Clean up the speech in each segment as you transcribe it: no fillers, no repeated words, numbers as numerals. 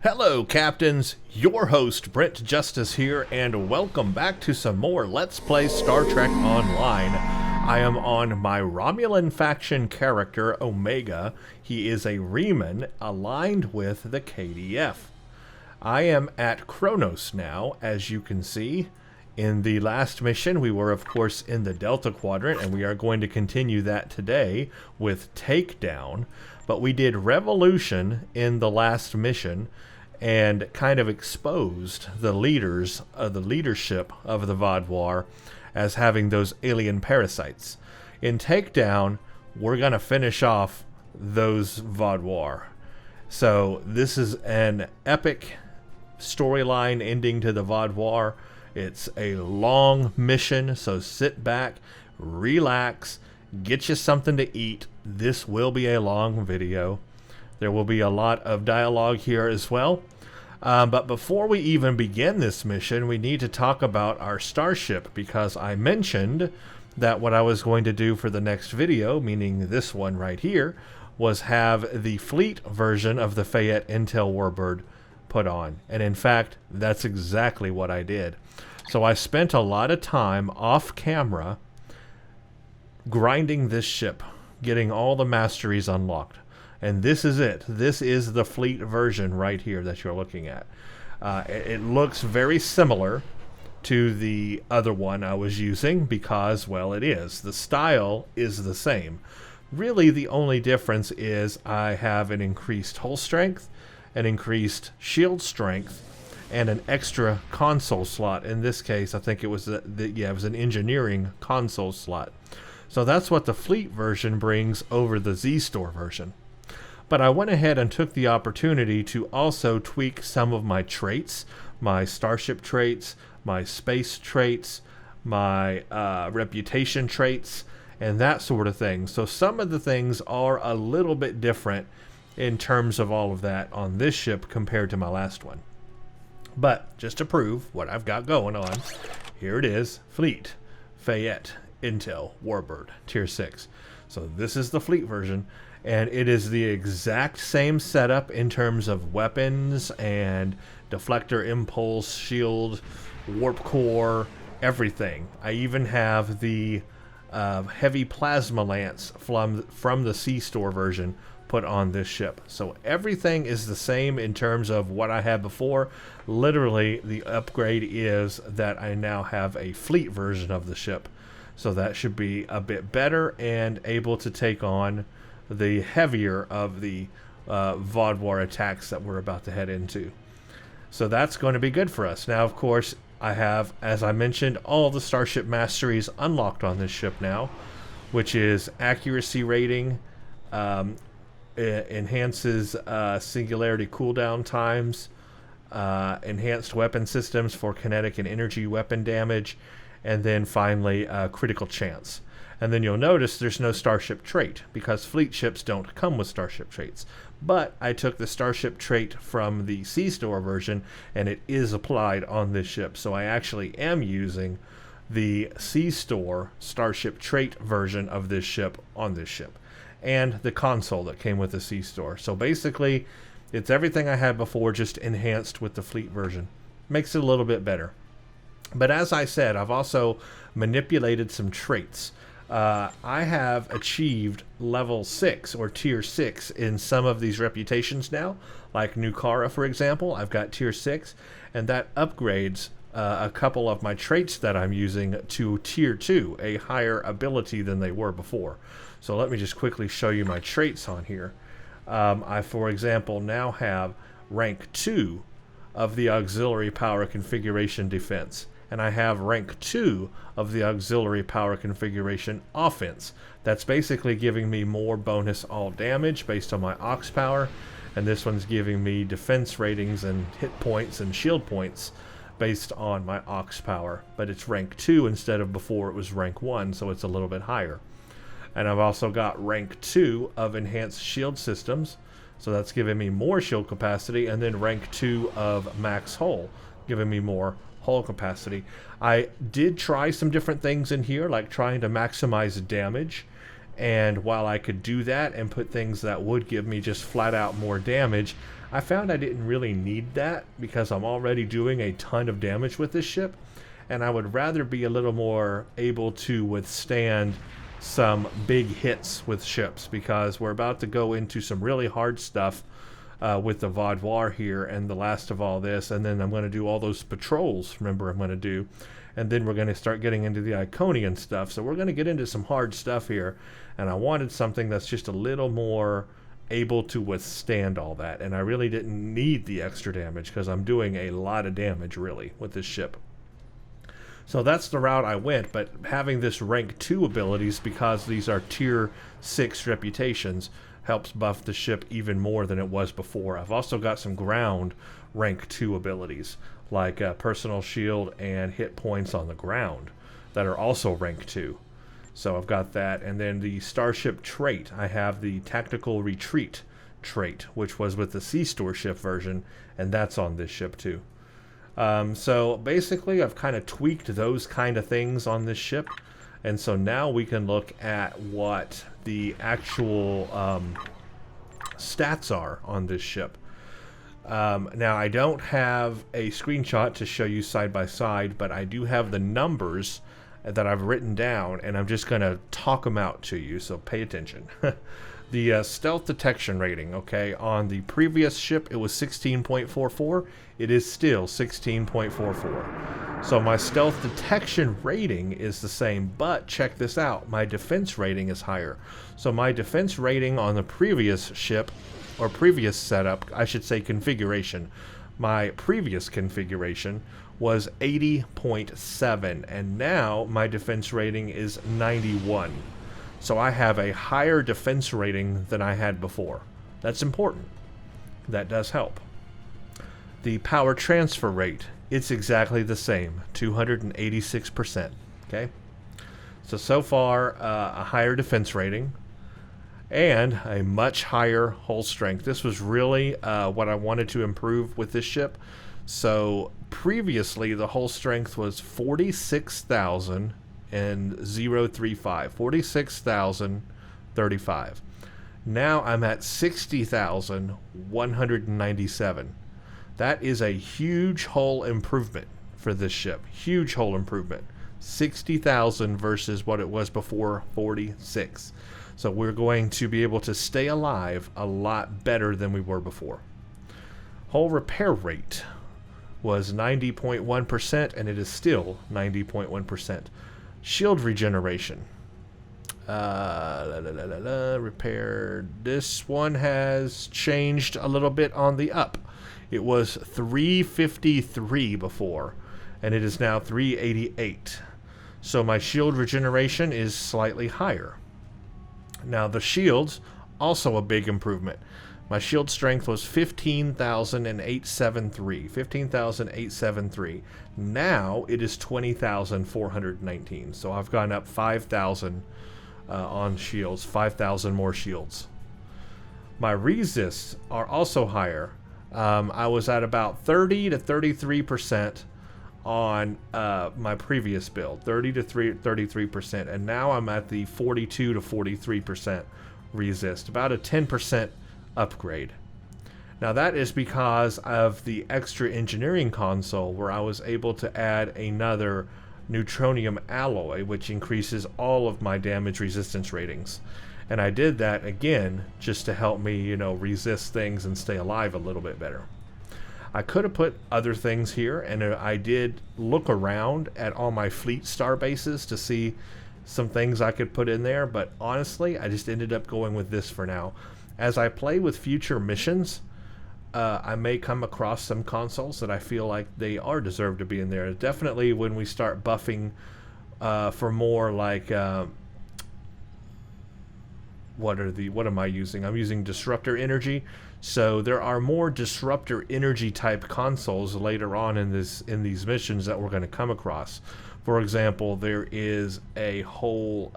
Hello, Captains! Your host, Brent Justice here, and welcome back to some more Let's Play Star Trek Online. I am on my Romulan faction character, Omega. He is a Reman, aligned with the KDF. I am at Kronos now, as you can see. In the last mission, we were, of course, in the Delta Quadrant, and we are going to continue that today with Takedown. But we did Revolution in the last mission, and kind of exposed the leaders of the leadership of the Vaadwaur as having those alien parasites. In Takedown, we're going to finish off those Vaadwaur. So this is an epic storyline ending to the Vaadwaur. It's a long mission, so sit back, relax, get you something to eat. This will be a long video. There will be a lot of dialogue here as well. But before we even begin this mission, we need to talk about our starship, because I mentioned that what I was going to do for the next video, meaning this one right here, was have the fleet version of the Fayette Intel Warbird put on. And in fact, that's exactly what I did. So I spent a lot of time off camera grinding this ship, getting all the masteries unlocked. And this is it. This is the fleet version right here that you're looking at. It looks very similar to the other one I was using because, well, it is. The style is the same. Really, the only difference is I have an increased hull strength, an increased shield strength, and an extra console slot. In this case, I think it was it was an engineering console slot. So that's what the fleet version brings over the Z-Store version. But I went ahead and took the opportunity to also tweak some of my traits, my starship traits, my space traits, my reputation traits, and that sort of thing. So some of the things are a little bit different in terms of all of that on this ship compared to my last one. But just to prove what I've got going on, here it is, Fleet, Fayette, Intel, Warbird, Tier 6. So this is the fleet version. And it is the exact same setup in terms of weapons and deflector, impulse, shield, warp core, everything. I even have the heavy plasma lance from the C-Store version put on this ship. So everything is the same in terms of what I had before. Literally, the upgrade is that I now have a fleet version of the ship. So that should be a bit better and able to take on the heavier of the Vaadwaur attacks that we're about to head into. So that's going to be good for us. Now, of course, I have, as I mentioned, all the Starship Masteries unlocked on this ship now, which is accuracy rating, enhances singularity cooldown times, enhanced weapon systems for kinetic and energy weapon damage, and then finally critical chance. And then you'll notice there's no starship trait because fleet ships don't come with starship traits. But I took the starship trait from the C-Store version and it is applied on this ship. So I actually am using the C-Store starship trait version of this ship on this ship. And the console that came with the C-Store. So basically, it's everything I had before, just enhanced with the fleet version. Makes it a little bit better. But as I said, I've also manipulated some traits. I have achieved level 6 or tier 6 in some of these reputations now, like Nukara, for example. I've got tier 6, and that upgrades a couple of my traits that I'm using to tier 2, a higher ability than they were before. So let me just quickly show you my traits on here. I, for example, now have rank 2 of the auxiliary power configuration defense. And I have rank 2 of the auxiliary power configuration offense. That's basically giving me more bonus all damage based on my aux power, and this one's giving me defense ratings and hit points and shield points based on my aux power. But it's rank 2 instead of before it was rank 1, so it's a little bit higher. And I've also got rank 2 of enhanced shield systems, so that's giving me more shield capacity, and then rank 2 of max hull, giving me more hull capacity. I did try some different things in here, like trying to maximize damage And while I could do that and put things that would give me just flat out more damage, I found I didn't really need that because I'm already doing a ton of damage with this ship, and I would rather be a little more able to withstand some big hits with ships, because we're about to go into some really hard stuff with the Vaudoir here and the last of all this, and then I'm going to do all those patrols, remember I'm going to do, and then we're going to start getting into the Iconian stuff, so we're going to get into some hard stuff here, and I wanted something that's just a little more able to withstand all that, and I really didn't need the extra damage because I'm doing a lot of damage really with this ship. So that's the route I went, but having this rank 2 abilities, because these are tier 6 reputations, helps buff the ship even more than it was before. I've also got some ground rank 2 abilities, like personal shield and hit points on the ground, that are also rank 2. So I've got that, and then the starship trait, I have the tactical retreat trait, which was with the Sea Store ship version, and that's on this ship too. So basically I've kind of tweaked those kind of things on this ship, and so now we can look at what the actual stats are on this ship. Now I don't have a screenshot to show you side by side, but I do have the numbers that I've written down, and I'm just going to talk them out to you, so pay attention. The stealth detection rating, okay, on the previous ship it was 16.44. It is still 16.44. So my stealth detection rating is the same, but check this out, my defense rating is higher. So my defense rating on the previous ship, or previous setup, I should say configuration, my previous configuration was 80.7, and now my defense rating is 91. So I have a higher defense rating than I had before. That's important. That does help. The power transfer rate, it's exactly the same, 286%. Okay? So far, a higher defense rating and a much higher hull strength. This was really what I wanted to improve with this ship. So previously the hull strength was 46,035. 46,035. Now I'm at 60,197. That is a huge hull improvement for this ship. Huge hull improvement. 60,000 versus what it was before, 46. So we're going to be able to stay alive a lot better than we were before. Hull repair rate was 90.1%, and it is still 90.1%. Shield regeneration. Repair. This one has changed a little bit on the up. It was 353 before, and it is now 388. So my shield regeneration is slightly higher. Now the shields, also a big improvement. My shield strength was 15,873. 15,873. Now it is 20,419. So I've gone up 5,000 on shields. 5,000 more shields. My resists are also higher. I was at about 30 to 33% on my previous build. 30 to 33%. And now I'm at the 42 to 43% resist. About a 10% upgrade. Now that is because of the extra engineering console, where I was able to add another neutronium alloy, which increases all of my damage resistance ratings. And I did that again just to help me, you know, resist things and stay alive a little bit better. I could have put other things here, and I did look around at all my fleet star bases to see some things I could put in there, but honestly I just ended up going with this for now. As I play with future missions, I may come across some consoles that I feel like they are deserved to be in there. Definitely when we start buffing for more like what am I using? I'm using disruptor energy. So there are more disruptor energy type consoles later on in these missions that we're going to come across. For example, there is a whole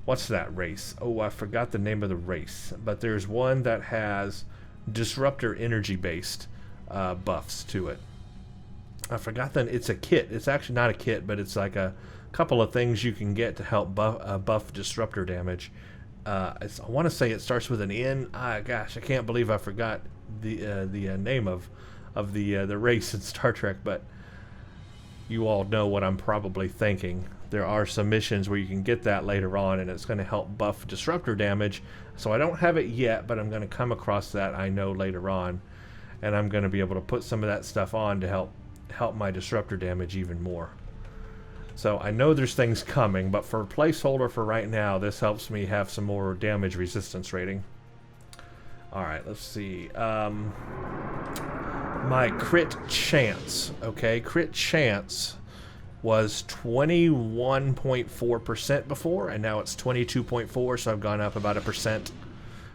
what's that race? Oh, I forgot the name of the race. But there's one that has disruptor energy based buffs to it. I forgot that it's a kit. It's actually not a kit, but it's like a couple of things you can get to help buff disruptor damage. I want to say it starts with an N. Gosh, I can't believe I forgot the name of the race in Star Trek, but you all know what I'm probably thinking. There are some missions where you can get that later on, and it's going to help buff disruptor damage. So I don't have it yet, but I'm going to come across that, I know, later on, and I'm going to be able to put some of that stuff on to help my disruptor damage even more. So I know there's things coming, but for a placeholder for right now, this helps me have some more damage resistance rating. Alright, let's see. My crit chance. Okay, crit chance was 21.4% before, and now it's 22.4, so I've gone up about 1%.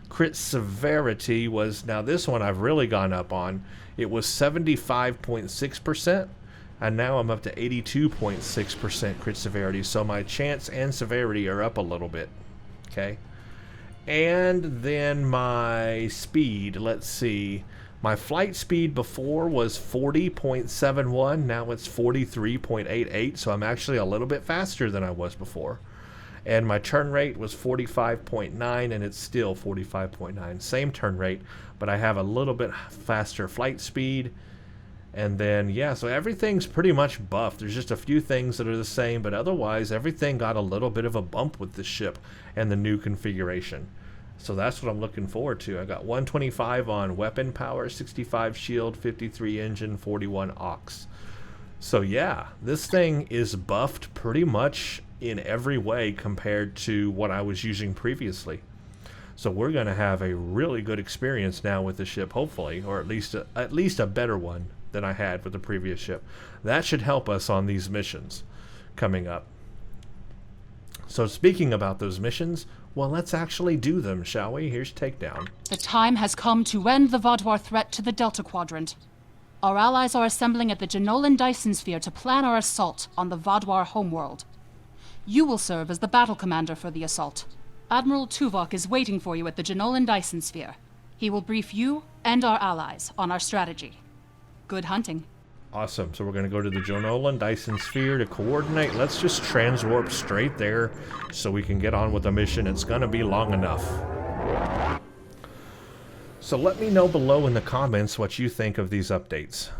Crit severity was, now this one I've really gone up on. It was 75.6%. And now I'm up to 82.6% crit severity, so my chance and severity are up a little bit. Okay. And then my speed, let's see. My flight speed before was 40.71, now it's 43.88, so I'm actually a little bit faster than I was before. And my turn rate was 45.9, and it's still 45.9. Same turn rate, but I have a little bit faster flight speed. And then, yeah, so everything's pretty much buffed. There's just a few things that are the same, but otherwise everything got a little bit of a bump with the ship and the new configuration. So that's what I'm looking forward to. I got 125 on weapon power, 65 shield, 53 engine, 41 aux. So yeah, this thing is buffed pretty much in every way compared to what I was using previously. So we're going to have a really good experience now with the ship, hopefully, or at least a better one than I had with the previous ship. That should help us on these missions coming up. So speaking about those missions, well, let's actually do them, shall we? Here's Takedown. The time has come to end the Vodwar threat to the Delta Quadrant. Our allies are assembling at the Jenolan Dyson Sphere to plan our assault on the Vodwar homeworld. You will serve as the battle commander for the assault. Admiral Tuvok is waiting for you at the Jenolan Dyson Sphere. He will brief you and our allies on our strategy. Good hunting. Awesome. So we're going to go to the Jenolan Dyson Sphere to coordinate. Let's just transwarp straight there so we can get on with the mission. It's going to be long enough. So let me know below in the comments what you think of these updates.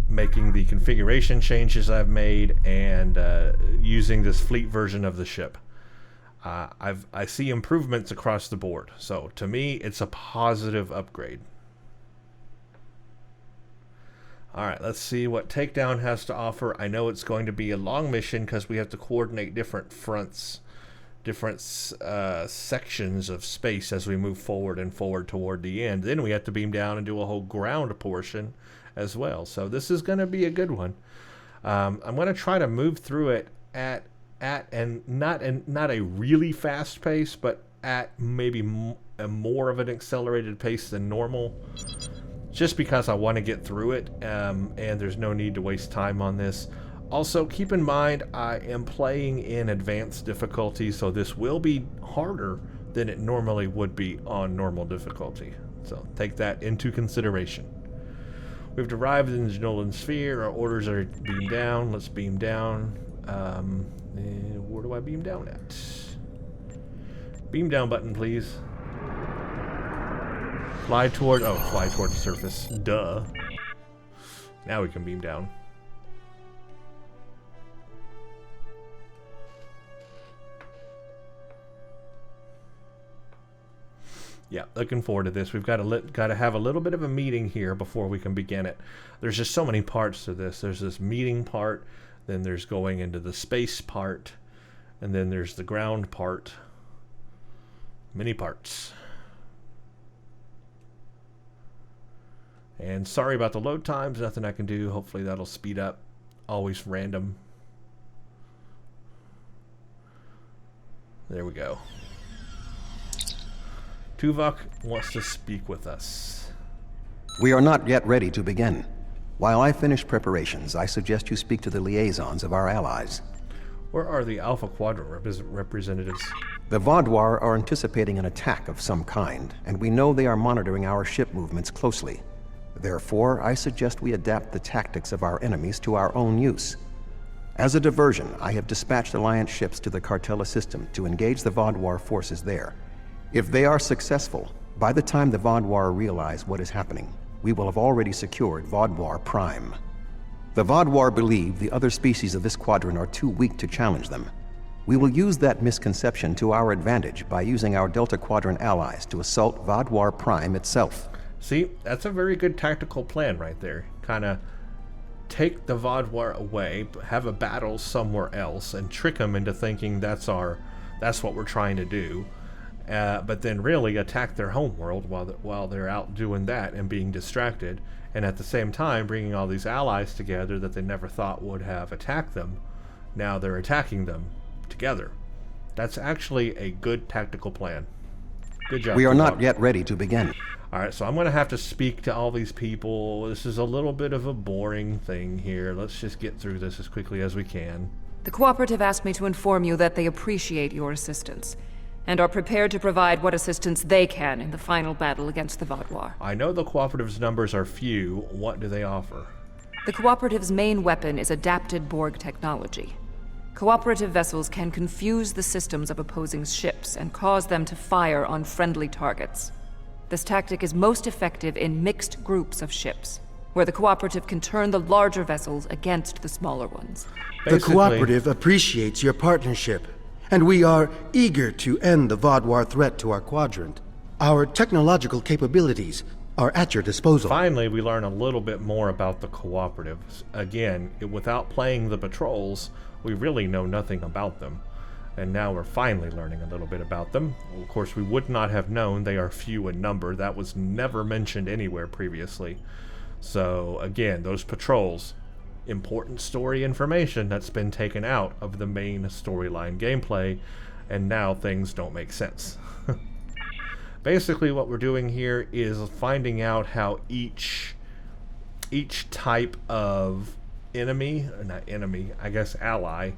Making the configuration changes I've made and using this fleet version of the ship. I see improvements across the board. So to me, it's a positive upgrade. Alright, let's see what Takedown has to offer. I know it's going to be a long mission because we have to coordinate different fronts, different sections of space as we move forward and forward toward the end. Then we have to beam down and do a whole ground portion as well. So this is going to be a good one. I'm going to try to move through it at not a really fast pace, but at maybe more of an accelerated pace than normal. Just because I want to get through it, and there's no need to waste time on this. Also, keep in mind, I am playing in advanced difficulty, so this will be harder than it normally would be on normal difficulty. So take that into consideration. We've arrived in the Jenolan Sphere. Our orders are beam down. Let's beam down. Where do I beam down at? Beam down button, please. Fly toward the surface. Duh. Now we can beam down. Yeah, looking forward to this. We've got to have a little bit of a meeting here before we can begin it. There's just so many parts to this. There's this meeting part, then there's going into the space part, and then there's the ground part. Many parts. And sorry about the load times, nothing I can do. Hopefully that'll speed up. Always random. There we go. Tuvok wants to speak with us. We are not yet ready to begin. While I finish preparations, I suggest you speak to the liaisons of our allies. Where are the Alpha Quadrant representatives? The Vodwar are anticipating an attack of some kind, and we know they are monitoring our ship movements closely. Therefore, I suggest we adapt the tactics of our enemies to our own use. As a diversion, I have dispatched Alliance ships to the Cartella system to engage the Vaadwaur forces there. If they are successful, by the time the Vaadwaur realize what is happening, we will have already secured Vaadwaur Prime. The Vaadwaur believe the other species of this quadrant are too weak to challenge them. We will use that misconception to our advantage by using our Delta Quadrant allies to assault Vaadwaur Prime itself. See, that's a very good tactical plan right there. Kind of take the Vaadwaur away, have a battle somewhere else, and trick them into thinking that's what we're trying to do. But then really attack their homeworld while they're out doing that and being distracted, and at the same time bringing all these allies together that they never thought would have attacked them. Now they're attacking them together. That's actually a good tactical plan. Good job. We are not yet ready to begin. Alright, so I'm going to have to speak to all these people. This is a little bit of a boring thing here. Let's just get through this as quickly as we can. The Cooperative asked me to inform you that they appreciate your assistance, and are prepared to provide what assistance they can in the final battle against the Vaadwaur. I know the Cooperative's numbers are few. What do they offer? The Cooperative's main weapon is adapted Borg technology. Cooperative vessels can confuse the systems of opposing ships and cause them to fire on friendly targets. This tactic is most effective in mixed groups of ships, where the Cooperative can turn the larger vessels against the smaller ones. The Cooperative appreciates your partnership, and we are eager to end the Vaadwaur threat to our quadrant. Our technological capabilities are at your disposal. Finally, we learn a little bit more about the Cooperatives. Again, without playing the patrols, we really know nothing about them. And now we're finally learning a little bit about them. Of course, we would not have known they are few in number. That was never mentioned anywhere previously. So, again, those patrols, important story information that's been taken out of the main storyline gameplay, and now things don't make sense. Basically, what we're doing here is finding out how each type of ally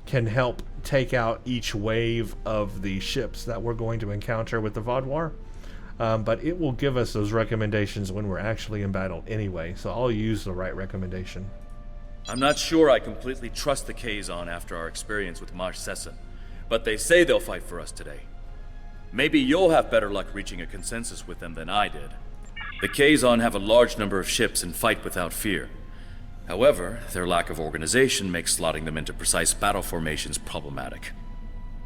can help take out each wave of the ships that we're going to encounter with the Vaadwaur. But it will give us those recommendations when we're actually in battle anyway, so I'll use the right recommendation. I'm not sure I completely trust the Kazon after our experience with Maj Sesson, but they say they'll fight for us today. Maybe you'll have better luck reaching a consensus with them than I did. The Kazon have a large number of ships and fight without fear. However, their lack of organization makes slotting them into precise battle formations problematic.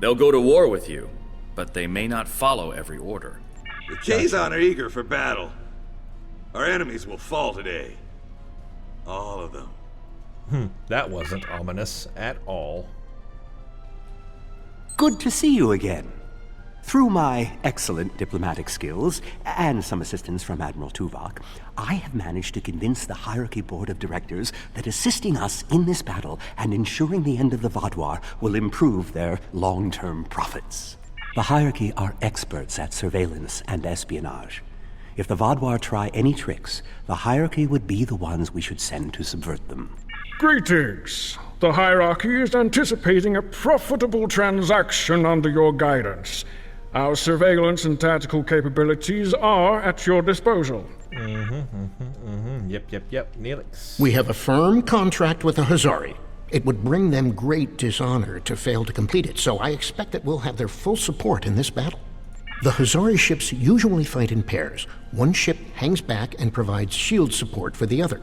They'll go to war with you, but they may not follow every order. The Kazon are eager for battle. Our enemies will fall today. All of them. That wasn't ominous at all. Good to see you again. Through my excellent diplomatic skills, and some assistance from Admiral Tuvok, I have managed to convince the Hierarchy Board of Directors that assisting us in this battle and ensuring the end of the Vaadwaur will improve their long-term profits. The Hierarchy are experts at surveillance and espionage. If the Vaadwaur try any tricks, the Hierarchy would be the ones we should send to subvert them. Greetings. The Hierarchy is anticipating a profitable transaction under your guidance. Our surveillance and tactical capabilities are at your disposal. Yep. Neelix. We have a firm contract with the Hazari. It would bring them great dishonor to fail to complete it, so I expect that we'll have their full support in this battle. The Hazari ships usually fight in pairs. One ship hangs back and provides shield support for the other.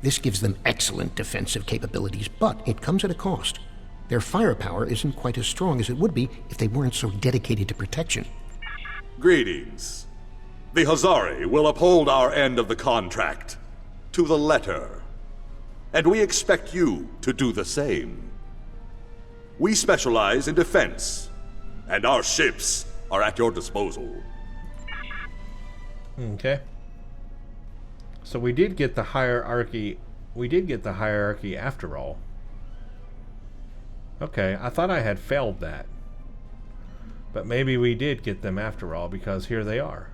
This gives them excellent defensive capabilities, but it comes at a cost. Their firepower isn't quite as strong as it would be if they weren't so dedicated to protection. Greetings. The Hazari will uphold our end of the contract, to the letter. And we expect you to do the same. We specialize in defense, and our ships are at your disposal. Okay. So we did get the hierarchy. We did get the hierarchy after all. Okay, I thought I had failed that. But maybe we did get them after all, because here they are.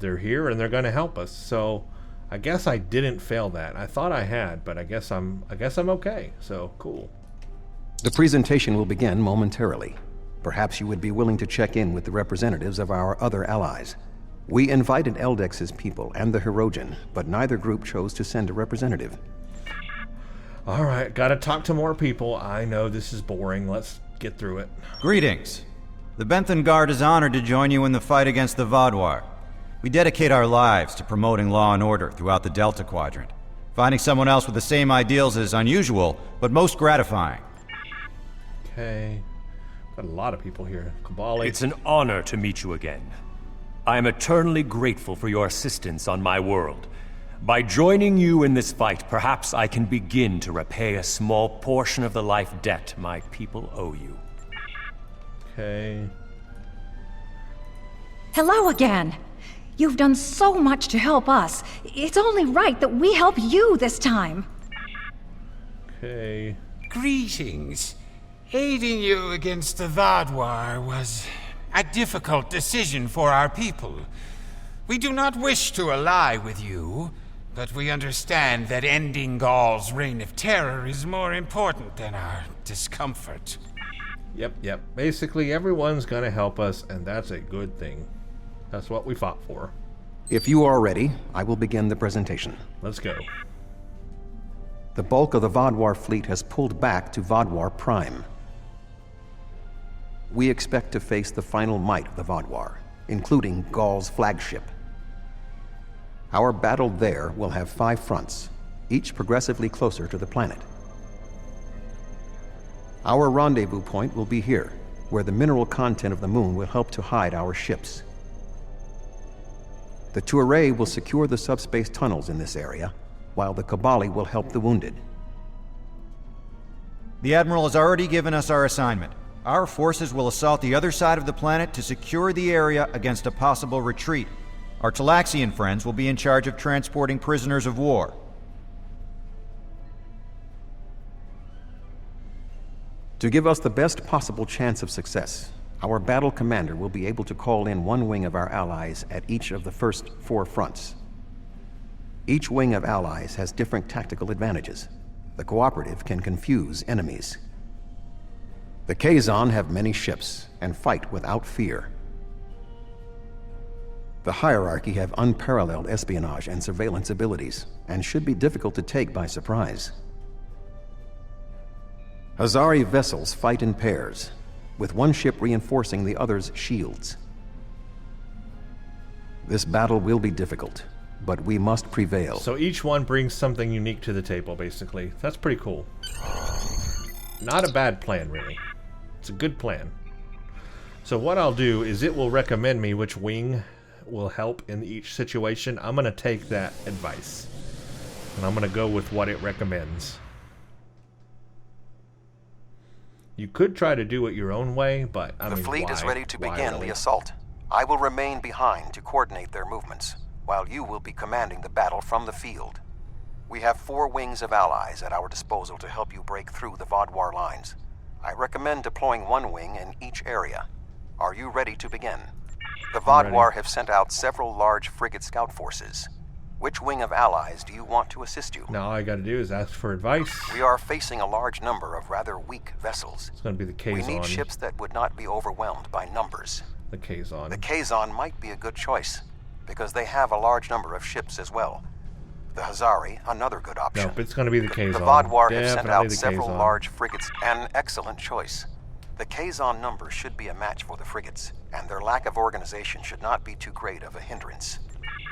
They're here and they're going to help us. So I guess I didn't fail that. I thought I had, but I guess I'm okay. So cool. The presentation will begin momentarily. Perhaps you would be willing to check in with the representatives of our other allies. We invited Eldex's people and the Hirogen, but neither group chose to send a representative. All right, gotta talk to more people. I know this is boring. Let's get through it. Greetings. The Benthan Guard is honored to join you in the fight against the Vaadwaur. We dedicate our lives to promoting law and order throughout the Delta Quadrant. Finding someone else with the same ideals is unusual, but most gratifying. Okay. Got a lot of people here. Kabali. It's an honor to meet you again. I am eternally grateful for your assistance on my world. By joining you in this fight, perhaps I can begin to repay a small portion of the life debt my people owe you. Okay. Hello again. You've done so much to help us. It's only right that we help you this time. Okay. Greetings. Aiding you against the Vaadwaur was a difficult decision for our people. We do not wish to ally with you, but we understand that ending Gaul's reign of terror is more important than our discomfort. Yep. Basically, everyone's gonna help us, and that's a good thing. That's what we fought for. If you are ready, I will begin the presentation. Let's go. The bulk of the Vaadwaur fleet has pulled back to Vaadwaur Prime. We expect to face the final might of the Vaadwaur, including Gaul's flagship. Our battle there will have 5 fronts, each progressively closer to the planet. Our rendezvous point will be here, where the mineral content of the moon will help to hide our ships. The Tuareg will secure the subspace tunnels in this area, while the Kabali will help the wounded. The Admiral has already given us our assignment. Our forces will assault the other side of the planet to secure the area against a possible retreat. Our Talaxian friends will be in charge of transporting prisoners of war. To give us the best possible chance of success, our battle commander will be able to call in one wing of our allies at each of the first 4 fronts. Each wing of allies has different tactical advantages. The cooperative can confuse enemies. The Kazon have many ships and fight without fear. The hierarchy have unparalleled espionage and surveillance abilities, and should be difficult to take by surprise. Hazari vessels fight in pairs, with one ship reinforcing the other's shields. This battle will be difficult, but we must prevail. So each one brings something unique to the table, basically. That's pretty cool. Not a bad plan, really. It's a good plan. So what I'll do is it will recommend me which wing will help in each situation. I'm going to take that advice, and I'm going to go with what it recommends. You could try to do it your own way, but I mean, the fleet is ready to begin really? the assault. I will remain behind to coordinate their movements, while you will be commanding the battle from the field. We have 4 wings of allies at our disposal to help you break through the Vaadwaur lines. I recommend deploying 1 wing in each area. Are you ready to begin? The Vaadwaur have sent out several large frigate scout forces. Which wing of allies do you want to assist you? Now all I got to do is ask for advice. We are facing a large number of rather weak vessels. It's going to be the Kazon. We need ships that would not be overwhelmed by numbers. The Kazon. The Kazon might be a good choice, because they have a large number of ships as well. The Hazari, another good option. Nope, it's going to be the Kazon. The Vaadwaur have Definitely sent out the several Kazon. large frigates. An excellent choice. The Kazon number should be a match for the frigates, and their lack of organization should not be too great of a hindrance.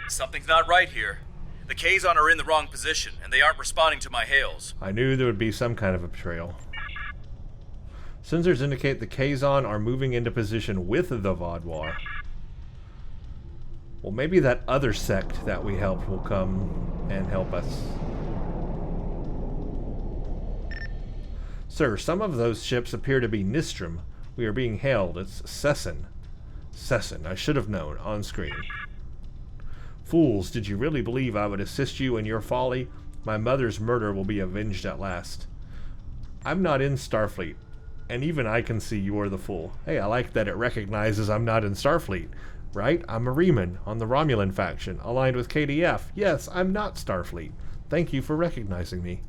Something's not right here. The Kazon are in the wrong position, and they aren't responding to my hails. I knew there would be some kind of a betrayal. Sensors indicate the Kazon are moving into position with the Vaadwaur. Well, maybe that other sect that we helped will come and help us. Sir, some of those ships appear to be Nistrum. We are being hailed. It's Cessin. Cessin, I should have known, on screen. Fools, did you really believe I would assist you in your folly? My mother's murder will be avenged at last. I'm not in Starfleet, and even I can see you are the fool. Hey, I like that it recognizes I'm not in Starfleet, right? I'm a Reman on the Romulan faction, aligned with KDF. Yes, I'm not Starfleet. Thank you for recognizing me.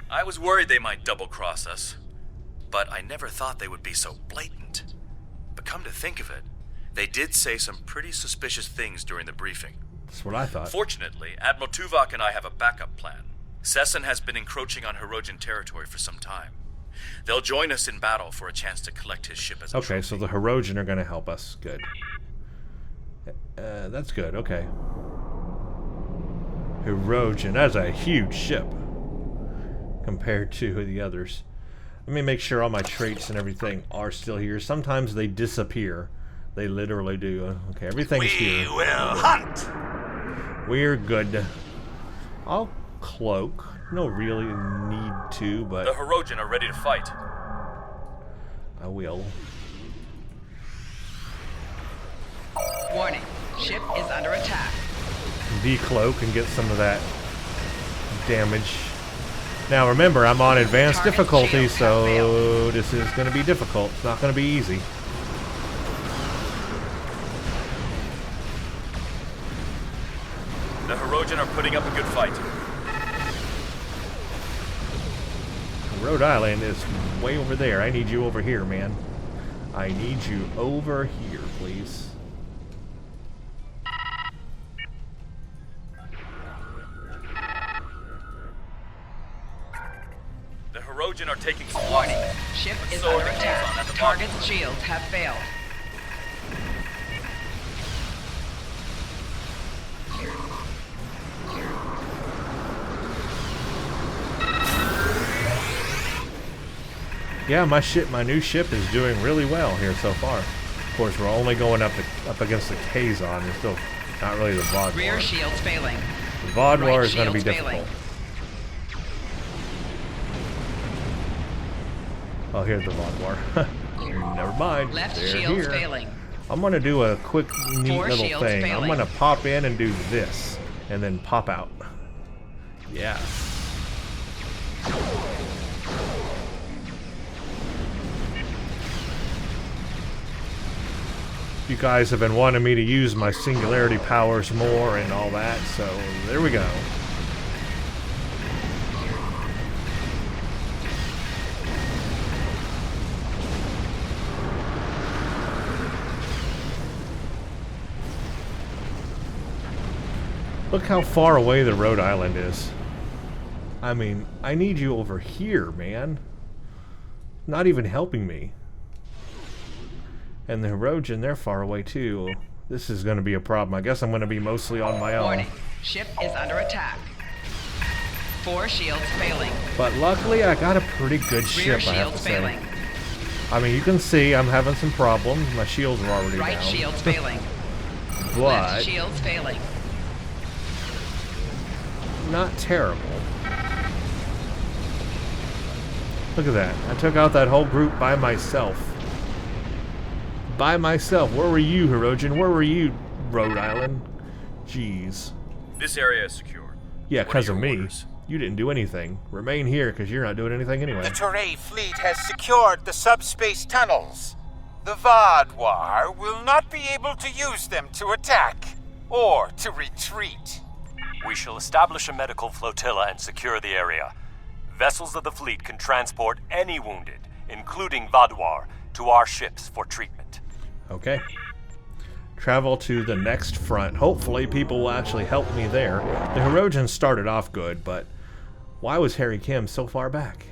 I was worried they might double-cross us, but I never thought they would be so blatant. But come to think of it, they did say some pretty suspicious things during the briefing. That's what I thought. Fortunately, Admiral Tuvok and I have a backup plan. Sesson has been encroaching on Hirogen territory for some time. They'll join us in battle for a chance to collect his ship as a Okay, trophy. so the Hirogen are going to help us. Good. That's good. Okay. Hirogen. That's a huge ship compared to the others. Let me make sure all my traits and everything are still here. Sometimes they disappear. They literally do. Okay, everything's here. We will hunt! We're good. I'll cloak. No really need to, but The Hirogen are ready to fight. I will. Warning. Ship is under attack. Decloak and get some of that damage. Now remember, I'm on advanced difficulty, so this is going to be difficult. It's not going to be easy. The Hirogen are putting up a good fight. Rhode Island is way over there. I need you over here, man. I need you over here, please. The Hirogen are taking some Warning. losses. Ship is So are under the Klingons attack. at the Target's shields have failed. Yeah, my new ship is doing really well here so far. Of course, we're only going up against the Kazon. It's still not really the Vodwar. Rear shields failing. The Vodwar Right is going to be shields difficult. failing. Oh, here's the Vodwar. Never mind. Left They're shields here. failing. I'm going to do a quick, neat Four little shields thing. I'm failing. going to pop in and do this, and then pop out. Yeah. You guys have been wanting me to use my singularity powers more and all that, so there we go. Look how far away the Rhode Island is. I mean, I need you over here, man. Not even helping me. And the Hirogen, they're far away too. This is going to be a problem. I guess I'm going to be mostly on my own. Warning. Ship is under attack. 4 shields failing. But luckily, I got a pretty good Rear ship, I have to shields say. failing. I mean, you can see I'm having some problems. My shields are already Right down. shields failing. Left But shields failing. not terrible. Look at that. I took out that whole group by myself. By myself. Where were you, Hirogen? Where were you, Rhode Island? Jeez. This area is secure. Yeah, What are because of your me. orders? You didn't do anything. Remain here because you're not doing anything anyway. The Teray fleet has secured the subspace tunnels. The Vodwar will not be able to use them to attack or to retreat. We shall establish a medical flotilla and secure the area. Vessels of the fleet can transport any wounded, including Vodwar, to our ships for treatment. Okay. Travel to the next front. Hopefully people will actually help me there. The Hirogen started off good, but why was Harry Kim so far back?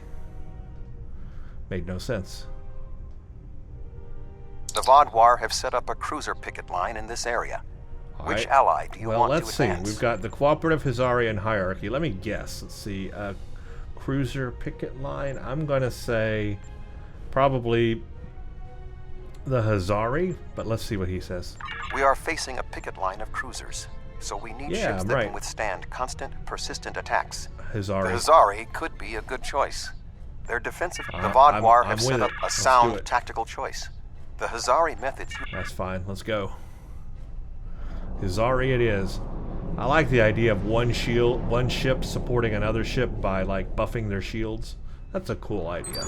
Made no sense. The Vodwar have set up a cruiser picket line in this area. Which Alright. ally do you Well, want let's to see. advance? We've got the Cooperative Hazarian Hierarchy. Let me guess. Let's see. Cruiser picket line. I'm going to say probably the Hazari, but let's see what he says. We are facing a picket line of cruisers, so we need Yeah, ships that right. can withstand constant, persistent attacks. Hazari. The Hazari could be a good choice. Their defensive... the I'm Vodwar have with set it. up a Let's do sound it. tactical choice. The Hazari methods... That's fine. Let's go. Hazari it is. I like the idea of one ship supporting another ship by like buffing their shields. That's a cool idea.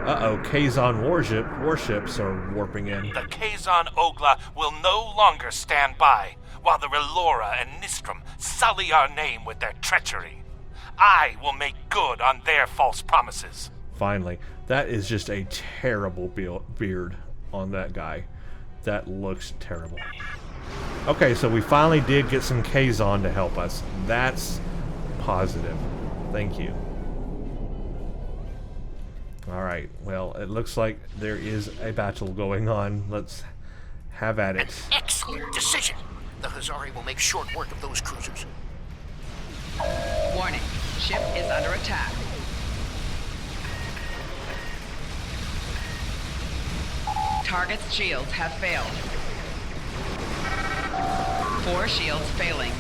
Uh-oh, Kazon warships are warping in. The Kazon Ogla will no longer stand by, while the Relora and Nistrum sully our name with their treachery. I will make good on their false promises. Finally. That is just a terrible beard on that guy. That looks terrible. Okay, so we finally did get some Kazon to help us. That's positive. Thank you. Alright, well, it looks like there is a battle going on. Let's have at it. Excellent decision. The Hazari will make short work of those cruisers. Warning, ship is under attack. Target's shields have failed. 4 shields failing.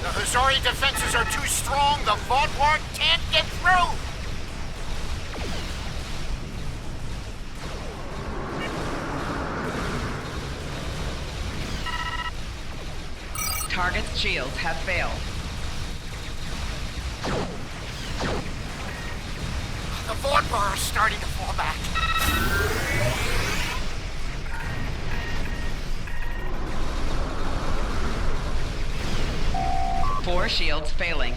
The Hazari defenses are too strong. The Vaudwar can't get through. Target's shields have failed. The Vaudwar are starting to fall back. 4 shields failing.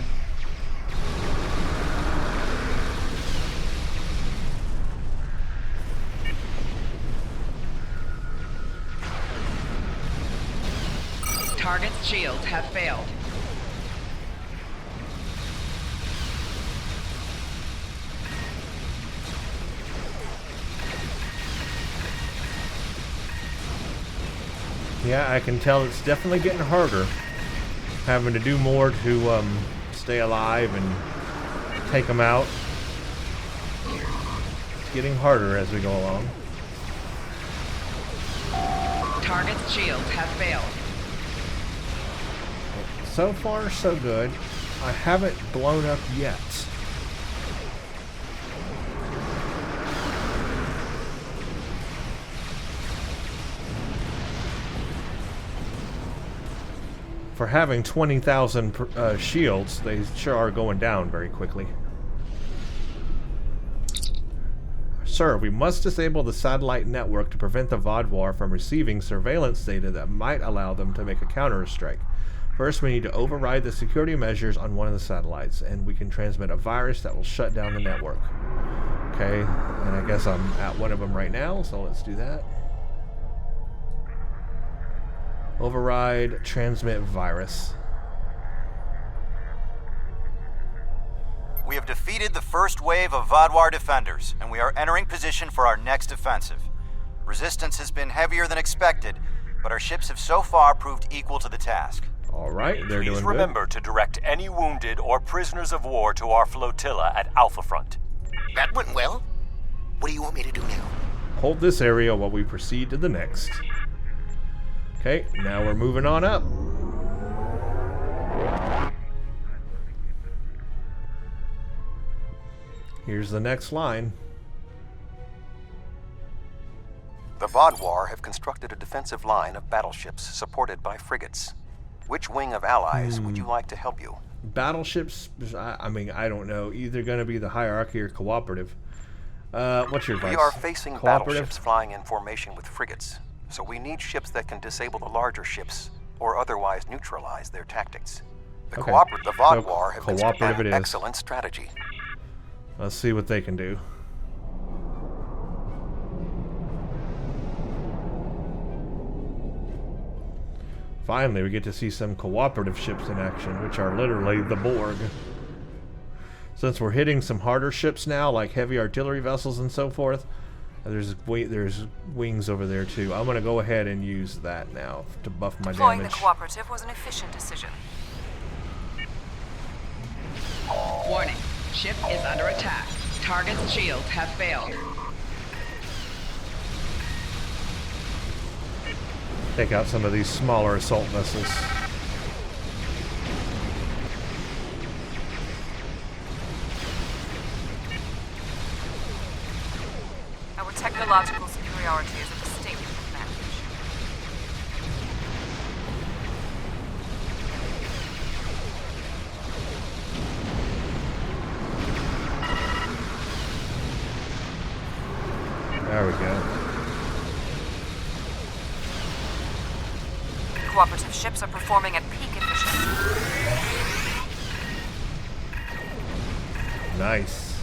Target's shields have failed. Yeah, I can tell it's definitely getting harder. Having to do more to stay alive and take them out. It's getting harder as we go along. Target's shields have failed. So far, so good. I haven't blown up yet. For having 20,000 shields, they sure are going down very quickly. Sir, we must disable the satellite network to prevent the Vaudwar from receiving surveillance data that might allow them to make a counter-strike. First, we need to override the security measures on one of the satellites, and we can transmit a virus that will shut down the network. Okay, and I guess I'm at one of them right now, so let's do that. Override, transmit virus. We have defeated the first wave of Vaudwar defenders, and we are entering position for our next offensive. Resistance has been heavier than expected, but our ships have so far proved equal to the task. All right, they're doing good. Please remember to direct any wounded or prisoners of war to our flotilla at Alpha Front. That went well. What do you want me to do now? Hold this area while we proceed to the next. Okay, now we're moving on up. Here's the next line. The Vaudwar have constructed a defensive line of battleships supported by frigates. Which wing of allies would you like to help you? Battleships, I mean, I don't know. Either going to be the hierarchy or cooperative. What's your advice? We are facing battleships flying in formation with frigates, so we need ships that can disable the larger ships or otherwise neutralize their tactics. The Vaudwar have been an excellent strategy. Let's see what they can do. Finally, we get to see some cooperative ships in action, which are literally the Borg. Since we're hitting some harder ships now, like heavy artillery vessels and so forth, there's wings over there too. I'm going to go ahead and use that now to buff my Deploying damage. the cooperative was an efficient decision. Warning, ship is under attack. Target's shields have failed. Take out some of these smaller assault vessels. Our technological superiority is a distinct advantage. There we go. Cooperative ships are performing at peak efficiency. Nice.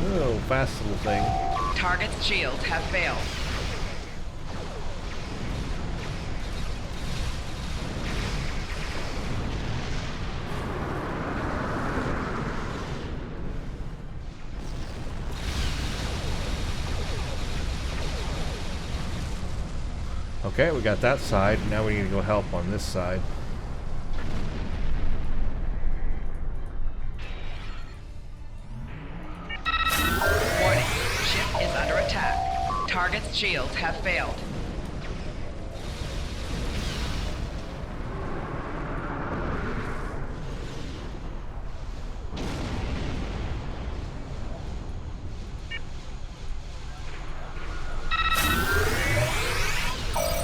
Oh, fast little thing. Target's shields have failed. Okay, we got that side. Now we need to go help on this side. Warning. Ship is under attack. Target's shields have failed.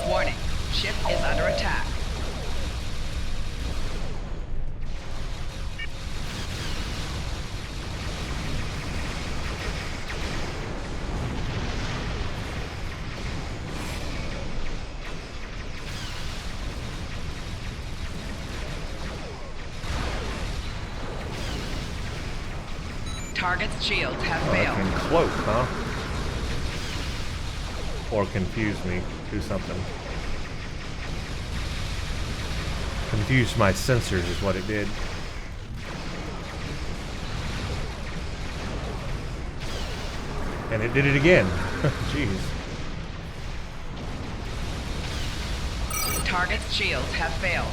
Warning. Ship is under attack. Target's shields have I failed. can cloak, huh? Or confuse me. Do something. Confuse my sensors is what it did. And it did it again. Jeez. Target's shields have failed.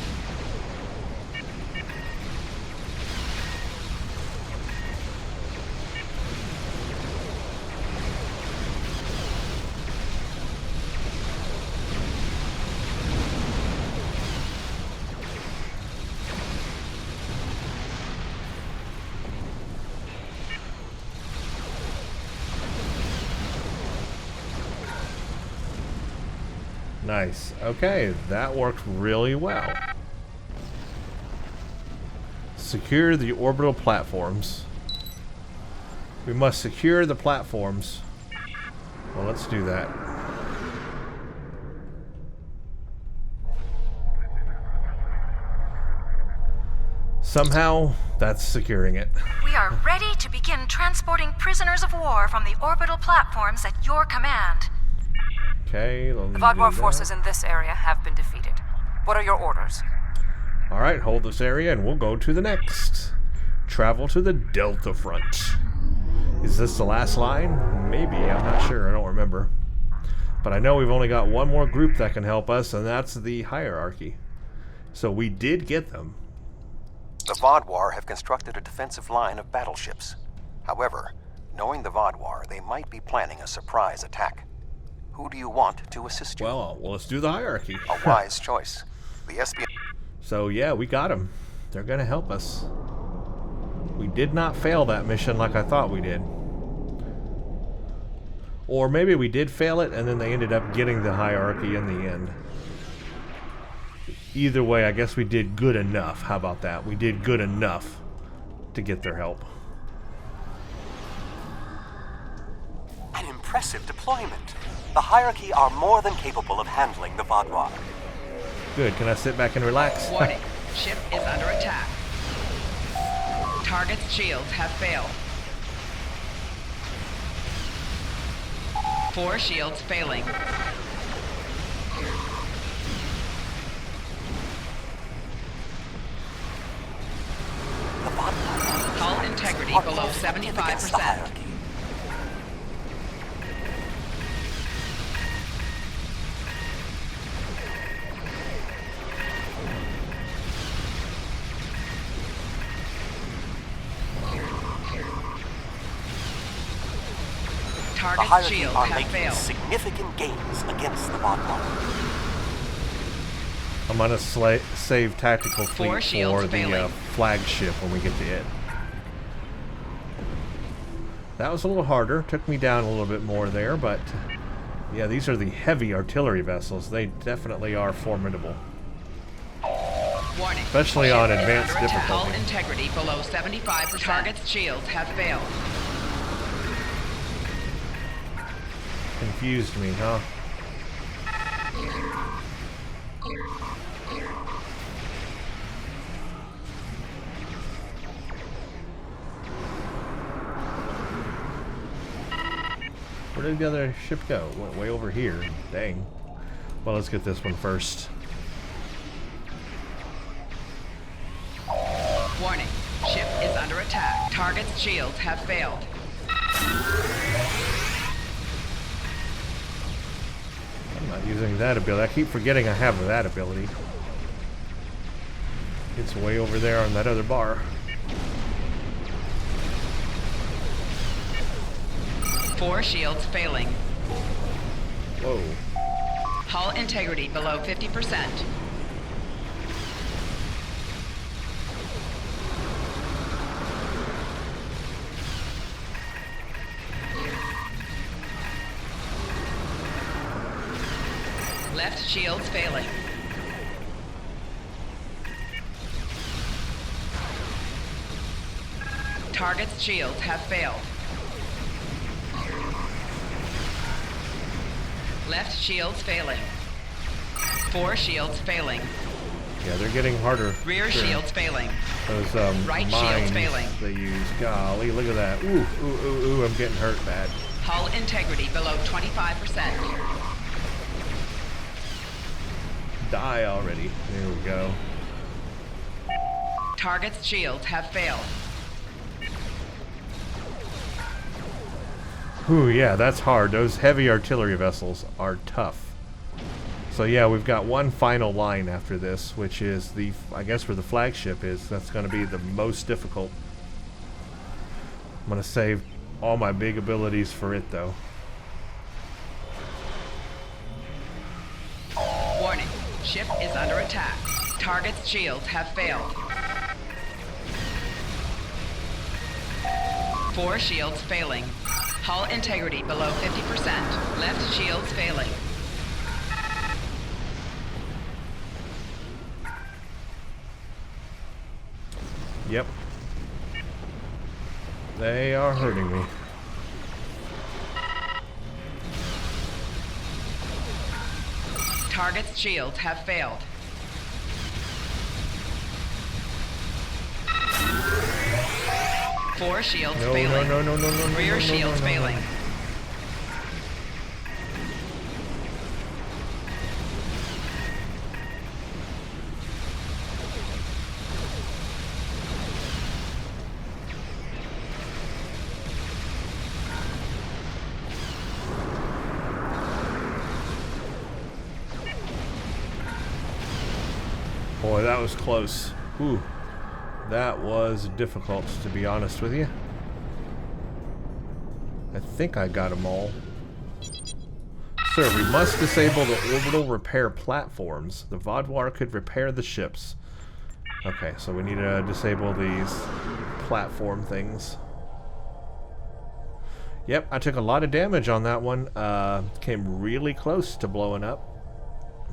Nice. Okay, that worked really well. Secure the orbital platforms. We must secure the platforms. Well, let's do that. Somehow, that's securing it. We are ready to begin transporting prisoners of war from the orbital platforms at your command. Okay, let me The Vaadwaur do that. forces in this area have been defeated. What are your orders? Alright, hold this area and we'll go to the next. Travel to the Delta Front. Is this the last line? Maybe, I'm not sure, I don't remember. But I know we've only got one more group that can help us, and that's the Hierarchy. So we did get them. The Vaadwaur have constructed a defensive line of battleships. However, knowing the Vaadwaur, they might be planning a surprise attack. Who do you want to assist you? Well, let's do the Hierarchy. A wise choice. The espionage... So yeah, we got them. They're gonna help us. We did not fail that mission like I thought we did. Or maybe we did fail it and then they ended up getting the Hierarchy in the end. Either way, I guess we did good enough. How about that? We did good enough to get their help. An impressive deployment. The Hierarchy are more than capable of handling the Vaadwaur. Good. Can I sit back and relax? Warning. Ship is under attack. Target's shields have failed. 4 shields failing. Hull integrity below 75%. The Hierarchy are making significant gains against the Vaadwaur. I'm gonna save Tactical Fleet for the flagship when we get to it. That was a little harder. Took me down a little bit more there, but yeah, these are the heavy artillery vessels. They definitely are formidable. Warning. Especially on advanced difficulty. Hull integrity below 75%. Target's shields have failed. Confused me, huh? Where did the other ship go? Went way over here. Dang. Well, let's get this one first. Warning. Ship is under attack. Target's shields have failed. I'm not using that ability. I keep forgetting I have that ability. It's way over there on that other bar. 4 shields failing. Whoa. Hull integrity below 50%. Left shields failing. Target's shields have failed. Left shields failing. 4 shields failing. Yeah, they're getting harder. Rear shields failing. Those right mines shields failing. they use. Golly, look at that. Ooh, ooh, ooh, ooh, I'm getting hurt bad. Hull integrity below 25%. Die already. There we go. Target's shields have failed. Ooh, yeah, that's hard. Those heavy artillery vessels are tough. So yeah, we've got one final line after this, which is the, I guess where the flagship is. That's going to be the most difficult. I'm going to save all my big abilities for it, though. Warning. Ship is under attack. Target's shields have failed. 4 shields failing. Hull integrity below 50%. Left shields failing. Yep. They are hurting me. Target's shields have failed. Four shields failing. No. Rear shields failing. Boy, that was close. Ooh. That was difficult, to be honest with you. I think I got them all. Sir, we must disable the orbital repair platforms. The Vaadwaur could repair the ships. Okay, so we need to disable these platform things. Yep, I took a lot of damage on that one. Came really close to blowing up.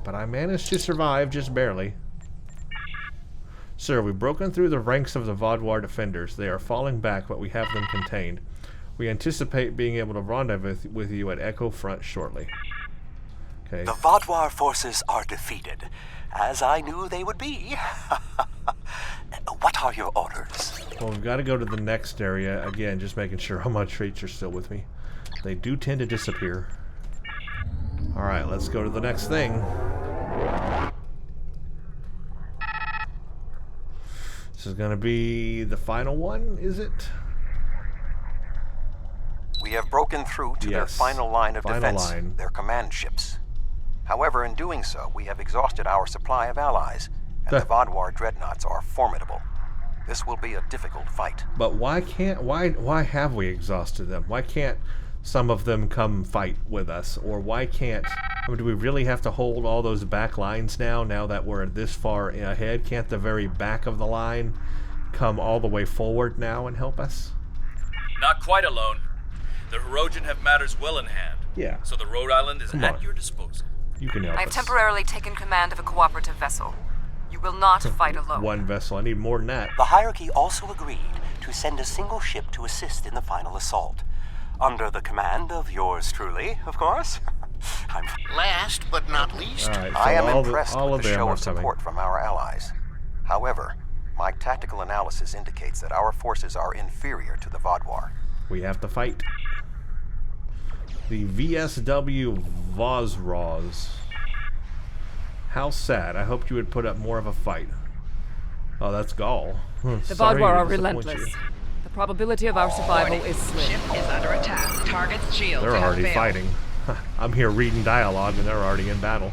But I managed to survive, just barely. Sir, we've broken through the ranks of the Vaadwaur defenders. They are falling back, but we have them contained. We anticipate being able to rendezvous with you at Echo Front shortly. Okay. The Vaadwaur forces are defeated, as I knew they would be. What are your orders? Well, we've got to go to the next area. Again, just making sure all my traits are still with me. They do tend to disappear. Alright, let's go to the next thing. This is going to be the final one, is it? We have broken through to their final line of defense, their command ships. However, in doing so, we have exhausted our supply of allies, and the Vaadwaur dreadnoughts are formidable. This will be a difficult fight. But why have we exhausted them? Why can't some of them come fight with us? Or why can't, I mean, do we really have to hold all those back lines now that we're this far ahead? Can't the very back of the line come all the way forward now and help us? Not quite alone. The Hirogen have matters well in hand. Yeah. So the Rhode Island is at your disposal. You can help us. I have temporarily taken command of a cooperative vessel. You will not fight alone. One vessel. I need more than that. The hierarchy also agreed to send a single ship to assist in the final assault. Under the command of yours truly, of course. Last but not least, Right, so I am impressed with the show of support from our allies. However, my tactical analysis indicates that our forces are inferior to the Vaadwaur. We have to fight. The VSW Vozroz. How sad. I hoped you would put up more of a fight. Oh, that's Gaul. The Vaadwaur are relentless. The probability of our survival is slim. Ship is under attack. Target's shields They're have already failed. fighting. I'm here reading dialogue and they're already in battle.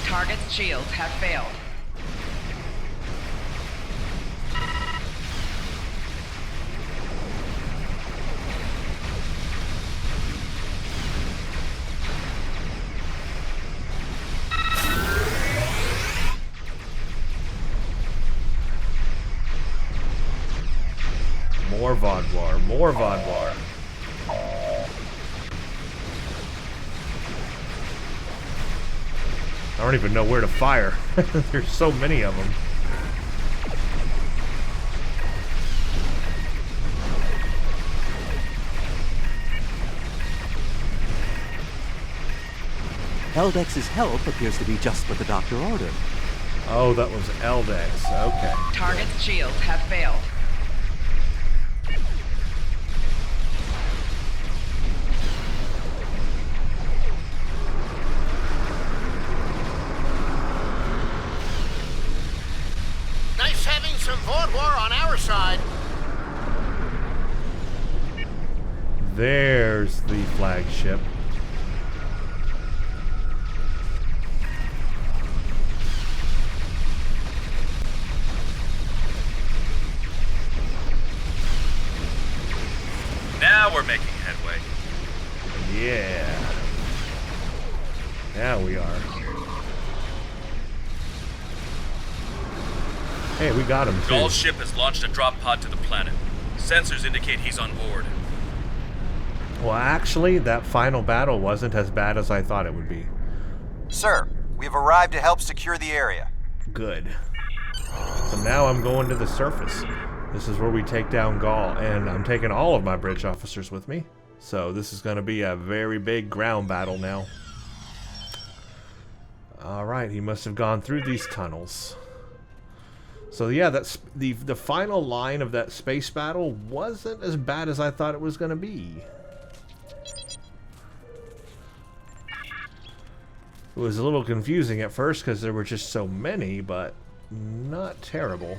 Target's shields have failed. More Vaadwaur, more Vaadwaur. I don't even know where to fire. There's so many of them. Eldex's help appears to be just what the doctor ordered. Oh, that was Eldex. Okay. Target's shields have failed. Nice having some Vaadwaur on our side. There's the flagship. Now we're making headway. Yeah. Now we are. Hey, we got him too. Gaul's ship has launched a drop pod to the planet. Sensors indicate he's on board. Well, actually, that final battle wasn't as bad as I thought it would be. Sir, we've arrived to help secure the area. Good. So now I'm going to the surface. This is where we take down Gaul, and I'm taking all of my bridge officers with me. So this is going to be a very big ground battle now. Alright, he must have gone through these tunnels. So yeah, that's the final line of that space battle wasn't as bad as I thought it was going to be. It was a little confusing at first because there were just so many, but not terrible.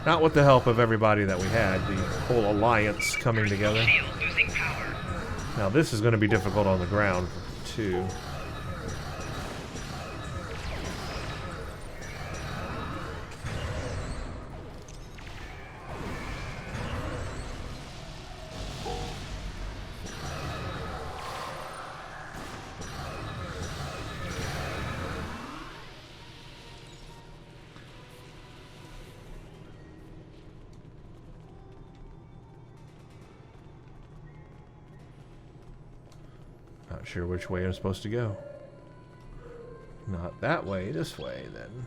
Not with the help of everybody that we had, the whole alliance coming together. Now this is going to be difficult on the ground, too. Not sure which way I'm supposed to go. Not that way, this way then.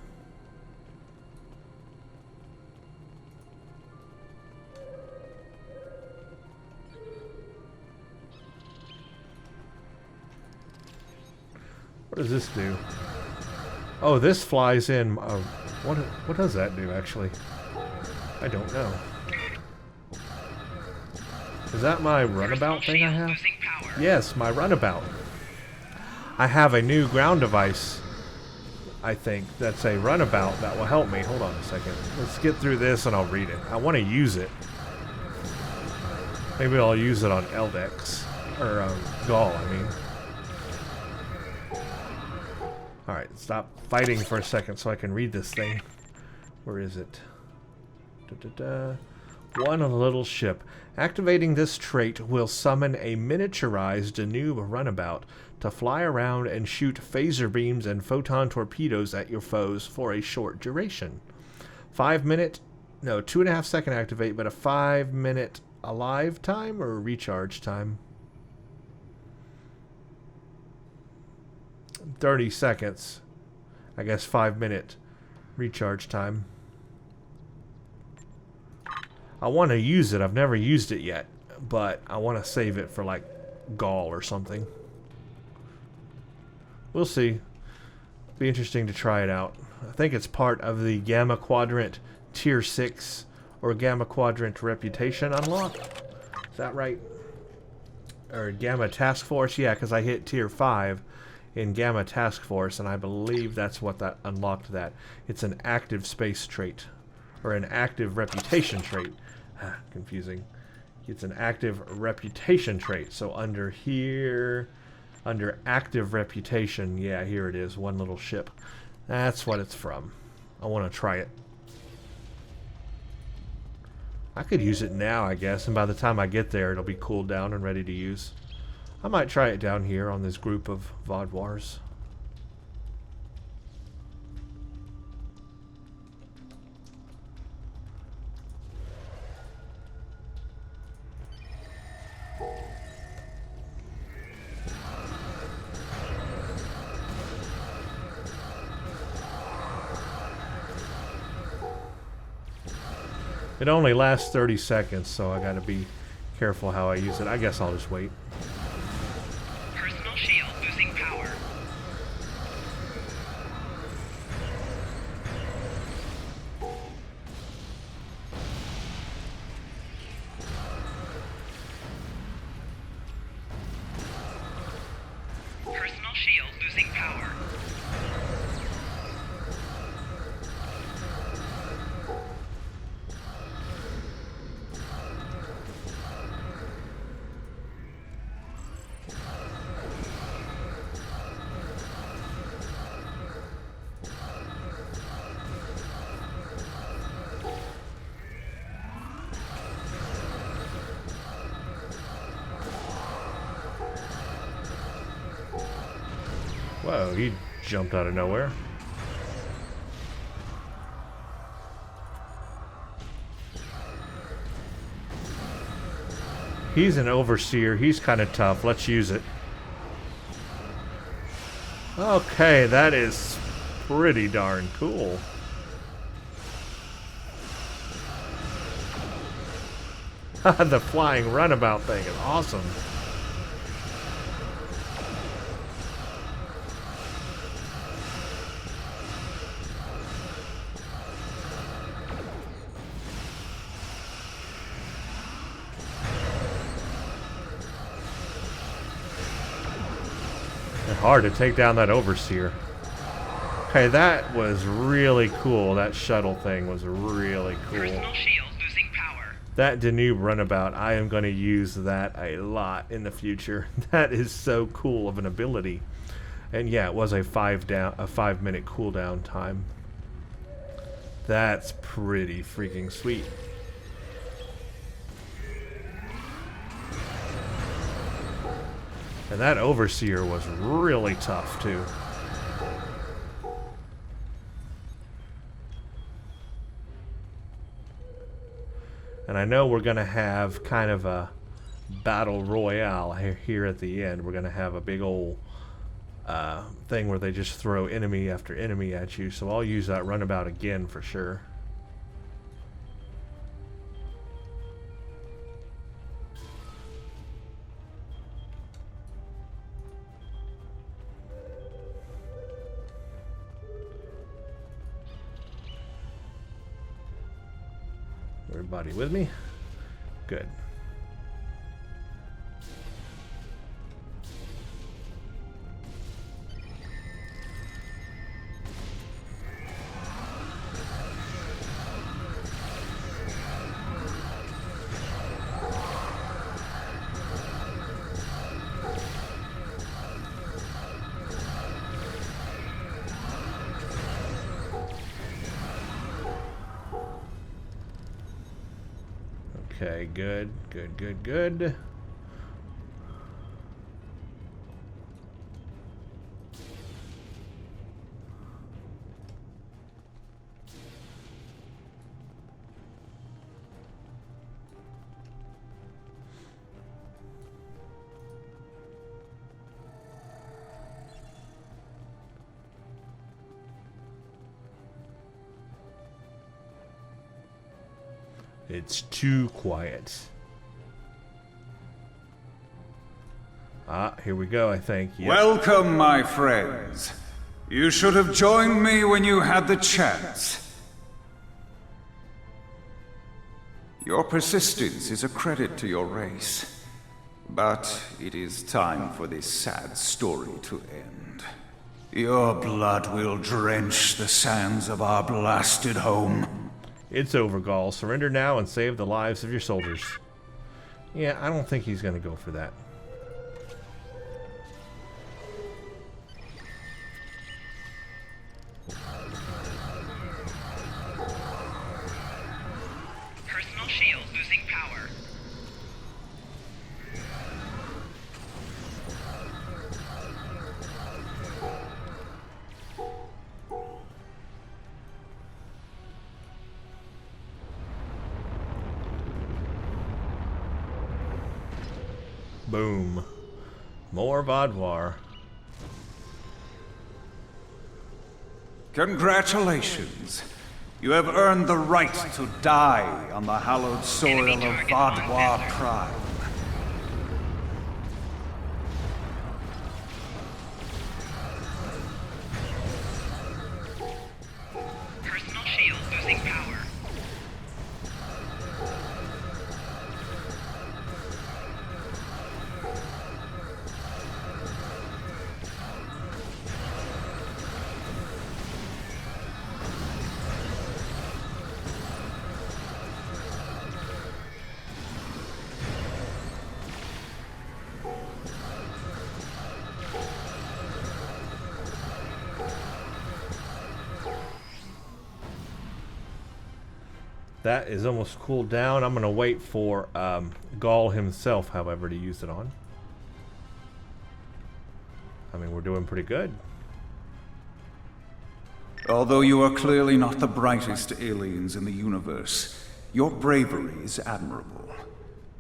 What does this do? Oh, this flies in. What does that do actually? I don't know. Is that my runabout thing I have? Yes, my runabout. I have a new ground device, I think, that's a runabout that will help me. Hold on a second. Let's get through this and I'll read it. I want to use it. Maybe I'll use it on Eldex. Or Gaul, I mean. Alright, stop fighting for a second so I can read this thing. Where is it? One little ship. Activating this trait will summon a miniaturized Danube runabout to fly around and shoot phaser beams and photon torpedoes at your foes for a short duration. 2.5 second activate, but a 5-minute alive time or recharge time? 30 seconds. I guess 5-minute recharge time. I want to use it. I've never used it yet, but I want to save it for like Gaul or something. We'll see. Be interesting to try it out. I think it's part of the Gamma Quadrant Tier 6 or Gamma Quadrant Reputation unlock. Is that right? Or Gamma Task Force? Yeah, because I hit Tier 5 in Gamma Task Force, and I believe that's what that unlocked that. It's an active space trait. Or an active reputation trait. Confusing. It's an active reputation trait. So under here, under active reputation, yeah, here it is, one little ship. That's what it's from. I want to try it. I could use it now, I guess, and by the time I get there, it'll be cooled down and ready to use. I might try it down here on this group of Vodwars. It only lasts 30 seconds, so I gotta be careful how I use it. I guess I'll just wait. Personal shield losing power. Personal shield losing power. Whoa, he jumped out of nowhere. He's an overseer. He's kind of tough. Let's use it. Okay, that is pretty darn cool. The flying runabout thing is awesome. Hard to take down that overseer. Okay, that was really cool. That shuttle thing was really cool. Personal shield losing power. That Danube runabout, I am going to use that a lot in the future. That is so cool of an ability. And yeah, it was a 5-minute cooldown time. That's pretty freaking sweet. And that overseer was really tough too. And I know we're going to have kind of a battle royale here at the end. We're going to have a big old thing where they just throw enemy after enemy at you. So I'll use that runabout again for sure. Everybody with me? Good. Okay, good, good, good, good. It's too quiet. Ah, here we go, I think. Yep. Welcome, my friends. You should have joined me when you had the chance. Your persistence is a credit to your race. But it is time for this sad story to end. Your blood will drench the sands of our blasted home. It's over, Gaul. Surrender now and save the lives of your soldiers. Yeah, I don't think he's going to go for that. Personal shield losing power. Boom. More Vaadwaur. Congratulations. You have earned the right to die on the hallowed soil of Vaadwaur Prime. Personal shield losing power. That is almost cooled down. I'm going to wait for Gaul himself, however, to use it on. I mean, we're doing pretty good. Although you are clearly not the brightest aliens in the universe, your bravery is admirable.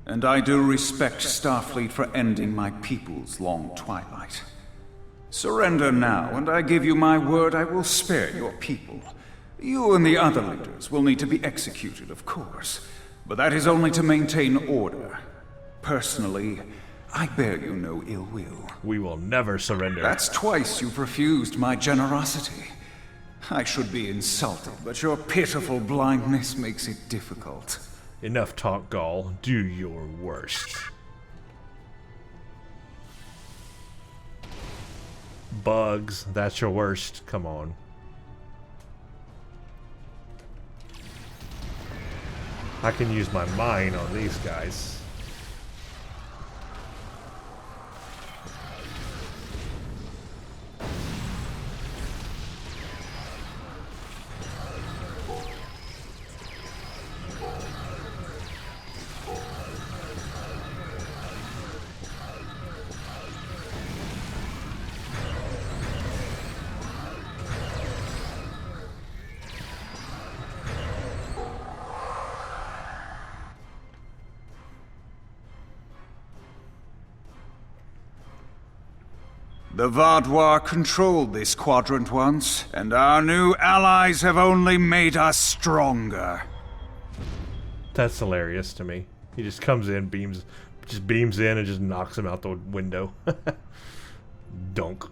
And I do respect Starfleet for ending my people's long twilight. Surrender now, and I give you my word I will spare your people. You and the other leaders will need to be executed, of course, but that is only to maintain order. Personally, I bear you no ill will. We will never surrender. That's twice you've refused my generosity. I should be insulted, but your pitiful blindness makes it difficult. Enough talk, Gaul. Do your worst. Bugs, that's your worst. Come on. I can use my mind on these guys. The Vaadwaur controlled this quadrant once, and our new allies have only made us stronger. That's hilarious to me. He just comes in, beams in and just knocks him out the window. Dunk.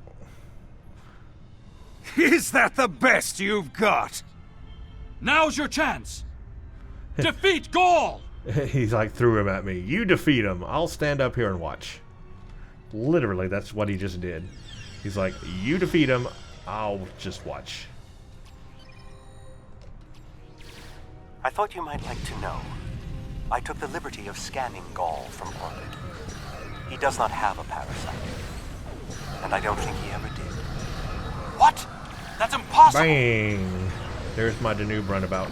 Is that the best you've got? Now's your chance! Defeat Gaul! He's like threw him at me. You defeat him. I'll stand up here and watch. Literally, that's what he just did. He's like, you defeat him, I'll just watch. I thought you might like to know. I took the liberty of scanning Gaul from orbit. He does not have a parasite. And I don't think he ever did. What? That's impossible! Bang! There's my Danube runabout.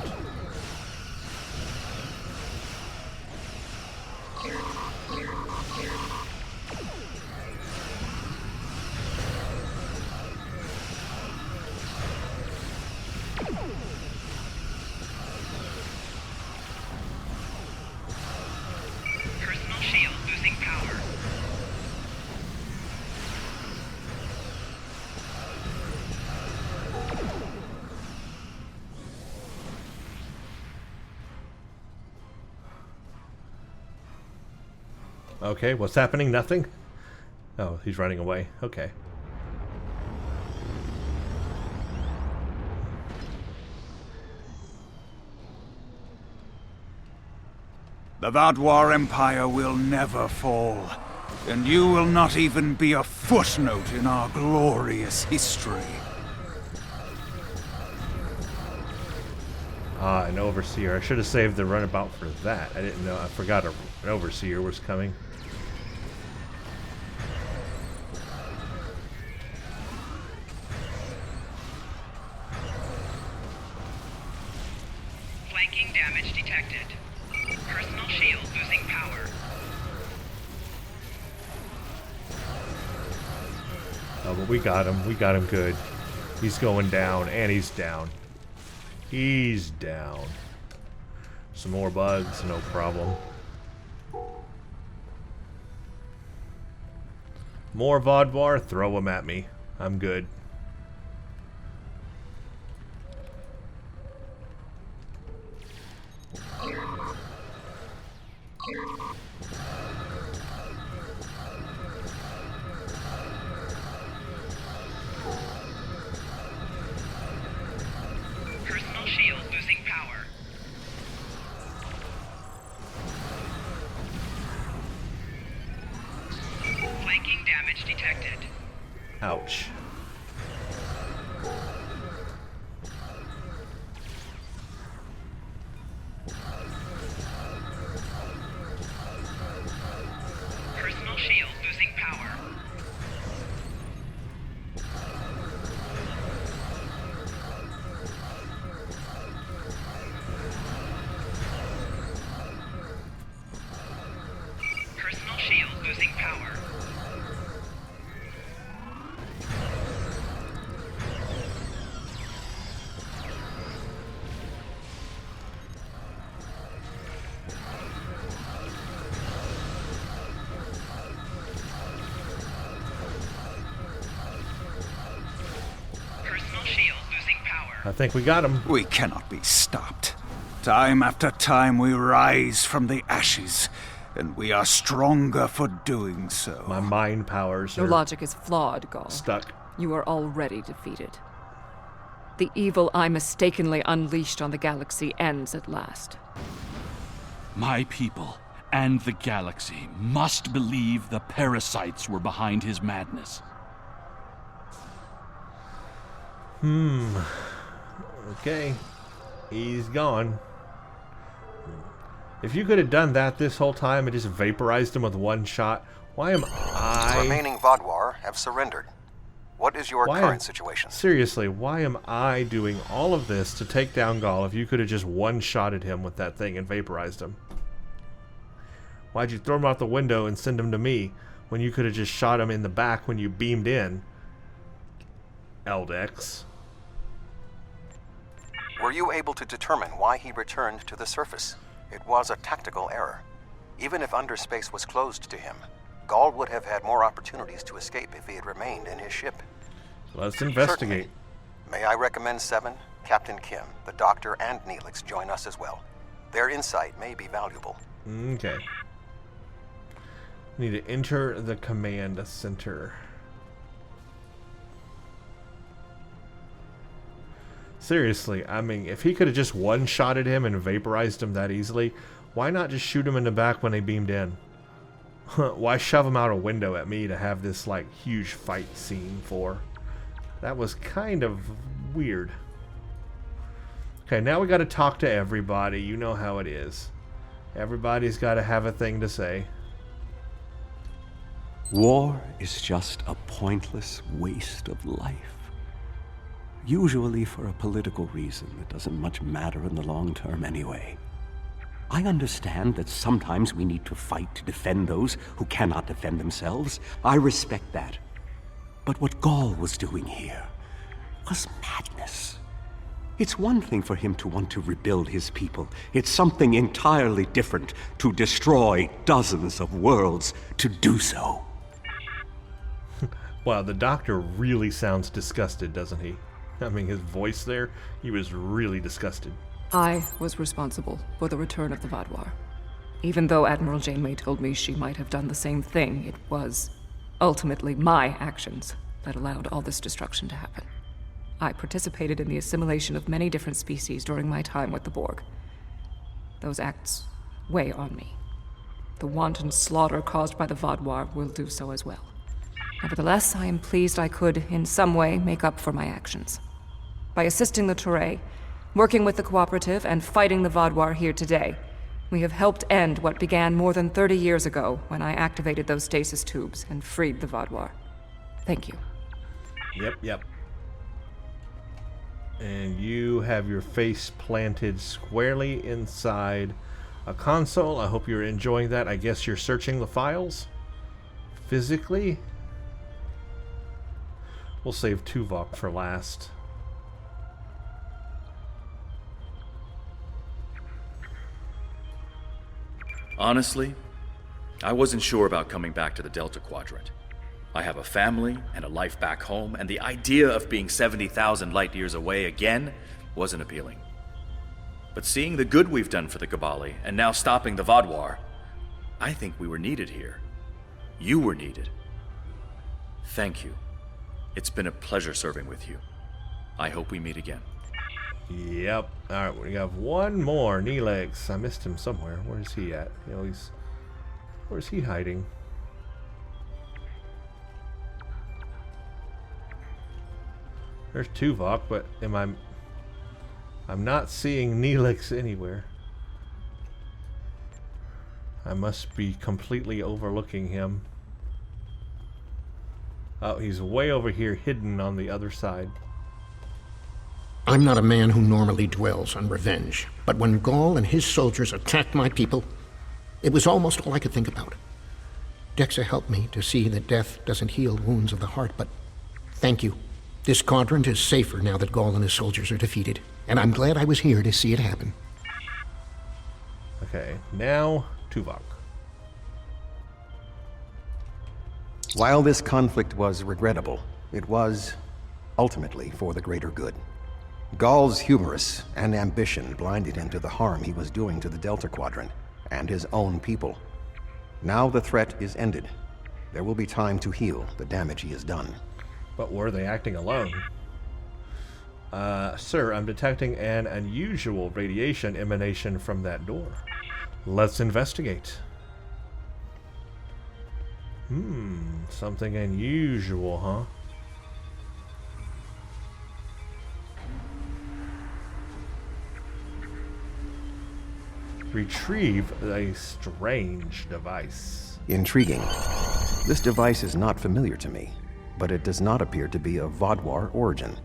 Shield losing power. Okay, what's happening? Nothing? Oh, he's running away. Okay. The Vadwar Empire will never fall, and you will not even be a footnote in our glorious history. Ah, an overseer. I should have saved the runabout for that. I didn't know. I forgot an overseer was coming. Flanking damage detected. Personal shield losing power. Oh, but we got him. We got him good. He's going down, and he's down. He's down. Some more bugs, no problem. More Vodvar, throw them at me. I'm good. Personal shield losing power. Flanking damage detected. Ouch. Personal shield losing power. Personal shield losing power. Personal shield losing power. I think we got him. We cannot be stopped. Time after time we rise from the ashes, and we are stronger for doing so. My mind powers Your are logic is flawed, Gaul. stuck. You are already defeated. The evil I mistakenly unleashed on the galaxy ends at last. My people and the galaxy must believe the parasites were behind his madness. Okay. He's gone. If you could have done that this whole time and just vaporized him with one shot, why am The I... remaining Vodwar have surrendered. What is your current situation? Seriously, why am I doing all of this to take down Gaul if you could have just one-shotted him with that thing and vaporized him? Why'd you throw him out the window and send him to me when you could have just shot him in the back when you beamed in? Eldex. Were you able to determine why he returned to the surface? It was a tactical error. Even if underspace was closed to him, Gaul would have had more opportunities to escape if he had remained in his ship. Let's investigate. Certainly. May I recommend Seven, Captain Kim, the Doctor, and Neelix join us as well. Their insight may be valuable. Okay. Need to enter the command center. Seriously, I mean, if he could have just one-shotted him and vaporized him that easily, why not just shoot him in the back when they beamed in? Why shove him out a window at me to have this, like, huge fight scene for? That was kind of weird. Okay, now we gotta talk to everybody. You know how it is. Everybody's gotta have a thing to say. War is just a pointless waste of life. Usually for a political reason that doesn't much matter in the long term anyway. I understand that sometimes we need to fight to defend those who cannot defend themselves. I respect that. But what Gaul was doing here was madness. It's one thing for him to want to rebuild his people. It's something entirely different to destroy dozens of worlds to do so. Wow, the Doctor really sounds disgusted, doesn't he? I mean, his voice there, he was really disgusted. I was responsible for the return of the Vadwar. Even though Admiral Janeway told me she might have done the same thing, it was ultimately my actions that allowed all this destruction to happen. I participated in the assimilation of many different species during my time with the Borg. Those acts weigh on me. The wanton slaughter caused by the Vaadwaur will do so as well. Nevertheless, I am pleased I could, in some way, make up for my actions. By assisting the Toray, working with the Cooperative, and fighting the Vaadwaur here today, we have helped end what began more than 30 years ago when I activated those stasis tubes and freed the Vaadwaur. Thank you. Yep. And you have your face planted squarely inside a console. I hope you're enjoying that. I guess you're searching the files physically. We'll save Tuvok for last. Honestly, I wasn't sure about coming back to the Delta Quadrant. I have a family and a life back home, and the idea of being 70,000 light years away again wasn't appealing. But seeing the good we've done for the Gabali, and now stopping the Vaadwaur, I think we were needed here. You were needed. Thank you. It's been a pleasure serving with you. I hope we meet again. Yep. Alright, we have one more. Neelix. I missed him somewhere. Where's he at? You know, where's he hiding? There's Tuvok, but I'm not seeing Neelix anywhere. I must be completely overlooking him. Oh, he's way over here, hidden on the other side. I'm not a man who normally dwells on revenge, but when Gaul and his soldiers attacked my people, it was almost all I could think about. Dexa helped me to see that death doesn't heal wounds of the heart, but thank you. This quadrant is safer now that Gaul and his soldiers are defeated, and I'm glad I was here to see it happen. Okay, now Tuvok. While this conflict was regrettable, it was ultimately for the greater good. Gaul's hubris and ambition blinded him to the harm he was doing to the Delta Quadrant and his own people. Now the threat is ended. There will be time to heal the damage he has done. But were they acting alone? Sir, I'm detecting an unusual radiation emanation from that door. Let's investigate. Something unusual, huh? Retrieve a strange device. Intriguing. This device is not familiar to me, but it does not appear to be of Vaadwaur origin.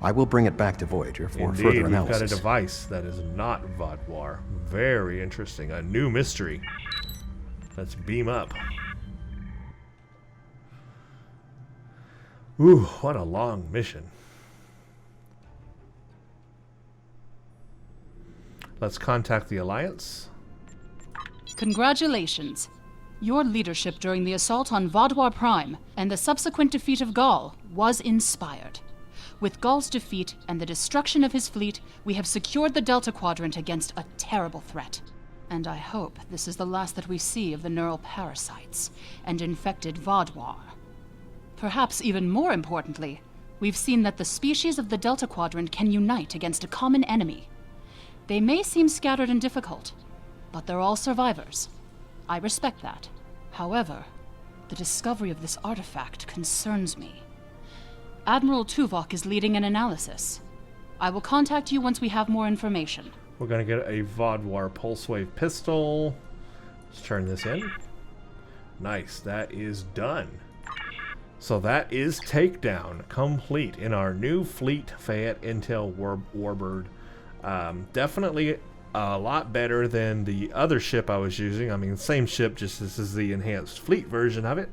I will bring it back to Voyager for further analysis. We've got a device that is not Vaadwaur. Very interesting. A new mystery. Let's beam up. Ooh, what a long mission. Let's contact the Alliance. Congratulations. Your leadership during the assault on Vaadwaur Prime and the subsequent defeat of Gaul was inspired. With Gaul's defeat and the destruction of his fleet, we have secured the Delta Quadrant against a terrible threat. And I hope this is the last that we see of the neural parasites and infected Vaadwaur. Perhaps even more importantly, we've seen that the species of the Delta Quadrant can unite against a common enemy. They may seem scattered and difficult, but they're all survivors. I respect that. However, the discovery of this artifact concerns me. Admiral Tuvok is leading an analysis. I will contact you once we have more information. We're going to get a Vaadwaur pulse wave pistol. Let's turn this in. Nice, that is done. So that is Takedown complete in our new Fleet Fayette Intel Warbird. Definitely a lot better than the other ship I was using. I mean, same ship, just this is the enhanced fleet version of it.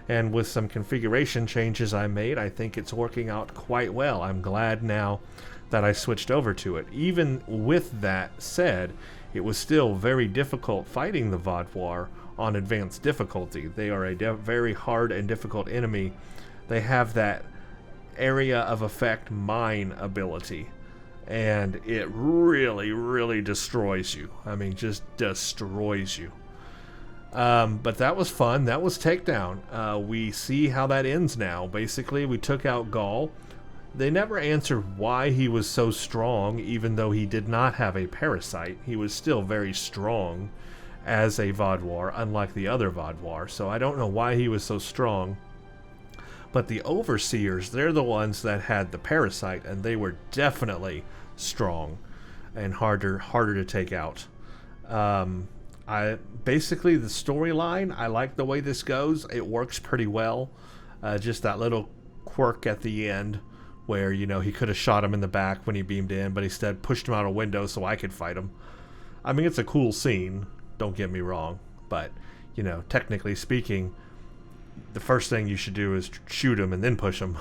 And with some configuration changes I made, I think it's working out quite well. I'm glad now that I switched over to it. Even with that said, it was still very difficult fighting the Vaadwaur on advanced difficulty. They are a very hard and difficult enemy. They have that area of effect mine ability. and it really, really destroys you. I mean, just destroys you. But that was fun. That was Takedown. We see how that ends now. Basically, we took out Gaul. They never answered why he was so strong, even though he did not have a parasite. He was still very strong as a Vaadwaur, unlike the other Vaadwaur. So I don't know why he was so strong. But the Overseers, they're the ones that had the parasite, and they were definitely strong and harder to take out. Basically the storyline, I like the way this goes. It works pretty well. Just that little quirk at the end where, you know, he could have shot him in the back when he beamed in, but instead pushed him out a window so I could fight him. I mean, it's a cool scene, don't get me wrong, but, you know, technically speaking, the first thing you should do is shoot him and then push him.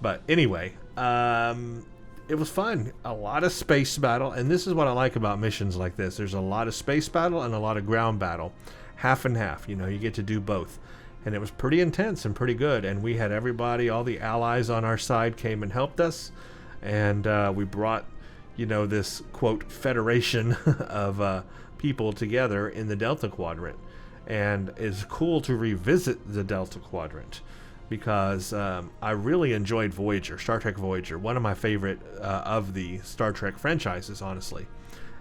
But anyway, it was fun. A lot of space battle, and this is what I like about missions like this. There's a lot of space battle and a lot of ground battle. Half and half, you know, you get to do both. And it was pretty intense and pretty good, and we had everybody, all the allies on our side came and helped us, and we brought, you know, this, quote, federation of people together in the Delta Quadrant. And it's cool to revisit the Delta Quadrant because I really enjoyed Voyager, Star Trek Voyager, one of my favorite of the Star Trek franchises, honestly.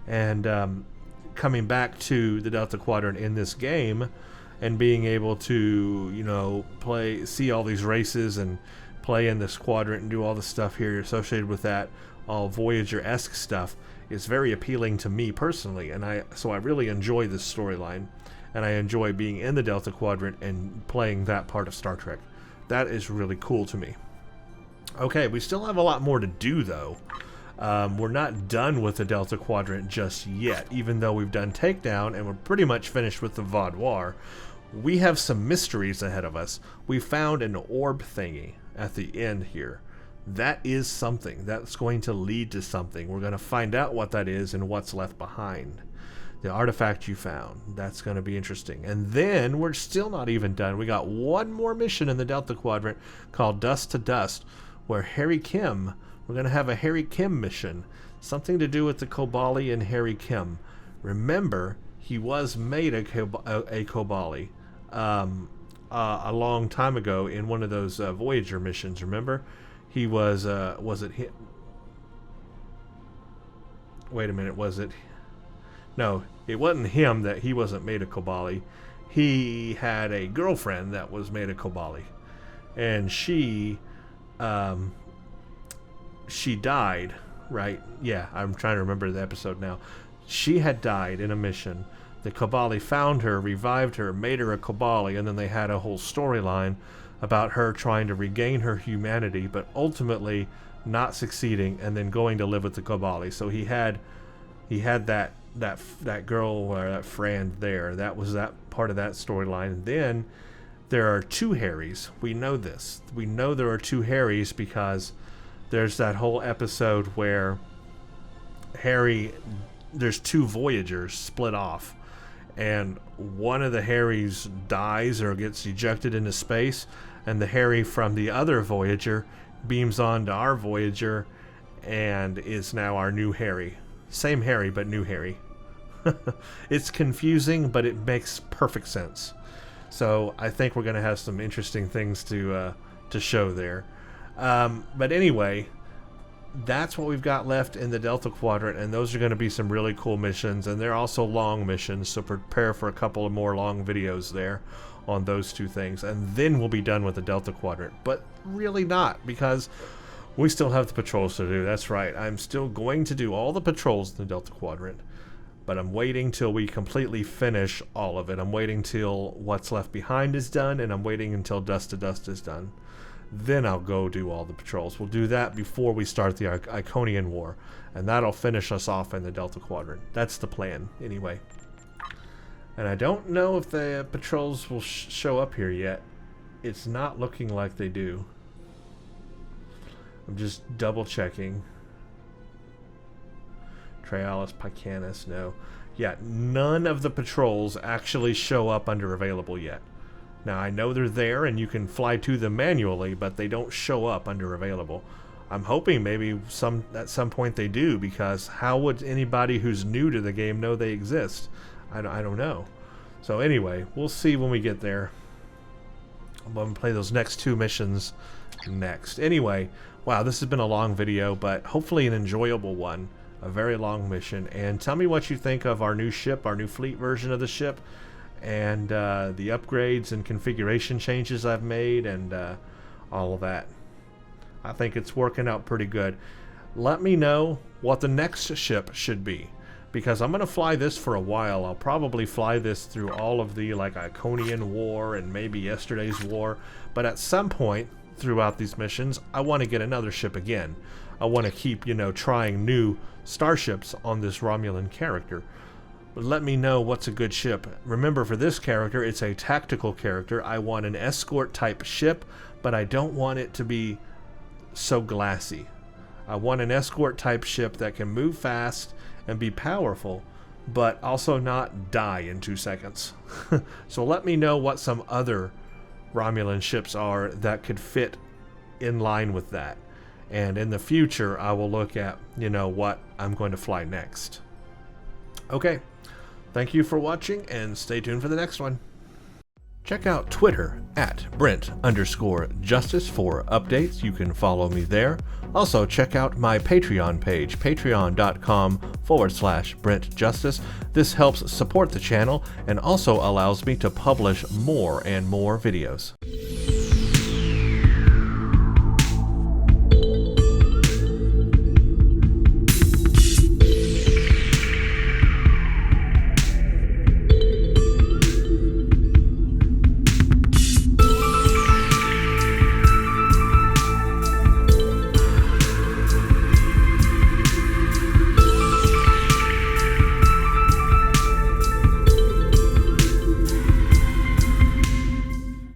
And coming back to the Delta Quadrant in this game and being able to, you know, see all these races and play in this quadrant and do all the stuff here associated with that, all Voyager-esque stuff, is very appealing to me personally. And so I really enjoy this storyline. And I enjoy being in the Delta Quadrant and playing that part of Star Trek. That is really cool to me. Okay, we still have a lot more to do, though. We're not done with the Delta Quadrant just yet, even though we've done Takedown and we're pretty much finished with the Vaadwaur. We have some mysteries ahead of us. We found an orb thingy at the end here. That is something. That's going to lead to something. We're going to find out what that is and what's left behind. The artifact you found. That's going to be interesting. And then we're still not even done. We got one more mission in the Delta Quadrant called Dust to Dust, where Harry Kim, we're going to have a Harry Kim mission. Something to do with the Kobali and Harry Kim. Remember, he was made a Kobali a long time ago in one of those Voyager missions, remember? He was it him? Wait a minute, was it? No, it wasn't him that he wasn't made a Kobali. He had a girlfriend that was made a Kobali. And she died, right? Yeah, I'm trying to remember the episode now. She had died in a mission. The Kobali found her, revived her, made her a Kobali, and then they had a whole storyline about her trying to regain her humanity, but ultimately not succeeding, and then going to live with the Kobali. So he had that girl or that friend there. That was that part of that storyline. Then there are two Harrys. We know this. We know there are two Harrys because there's that whole episode where there's two Voyagers split off, and one of the Harrys dies or gets ejected into space, and the Harry from the other Voyager beams onto our Voyager and is now our new Harry. Same Harry, but new Harry. It's confusing, but it makes perfect sense. So I think we're going to have some interesting things to show there. But anyway, that's what we've got left in the Delta Quadrant, and those are going to be some really cool missions, and they're also long missions, so prepare for a couple of more long videos there on those two things, and then we'll be done with the Delta Quadrant. But really not, because we still have the patrols to do. That's right, I'm still going to do all the patrols in the Delta Quadrant, but I'm waiting till we completely finish all of it. I'm waiting till What's Left Behind is done, and I'm waiting until Dust to Dust is done. Then I'll go do all the patrols. We'll do that before we start the Iconian War, and that'll finish us off in the Delta Quadrant. That's the plan, anyway. And I don't know if the patrols will show up here yet. It's not looking like they do. I'm just double checking. Trialis, Picanus, no. Yeah, none of the patrols actually show up under available yet. Now, I know they're there and you can fly to them manually, but they don't show up under available. I'm hoping maybe at some point they do, because how would anybody who's new to the game know they exist? I don't know. So anyway, we'll see when we get there. I'm going to play those next 2 missions next. Anyway, wow, this has been a long video, but hopefully an enjoyable one. A very long mission. And tell me what you think of our new ship, our new fleet version of the ship, and the upgrades and configuration changes I've made, and all of that. I think it's working out pretty good. Let me know what the next ship should be, because I'm going to fly this for a while. I'll probably fly this through all of the Iconian War and maybe Yesterday's War, but at some point throughout these missions I want to get another ship again. I want to keep, trying new starships on this Romulan character. But let me know what's a good ship. Remember, for this character, it's a tactical character. I want an escort type ship, but I don't want it to be so glassy. I want an escort type ship that can move fast and be powerful, but also not die in 2 seconds. So let me know what some other Romulan ships are that could fit in line with that. And in the future, I will look at, what I'm going to fly next. Okay, thank you for watching, and stay tuned for the next one. Check out Twitter at Brent_Justice for updates. You can follow me there. Also, check out my Patreon page, patreon.com/Brent Justice. This helps support the channel and also allows me to publish more and more videos.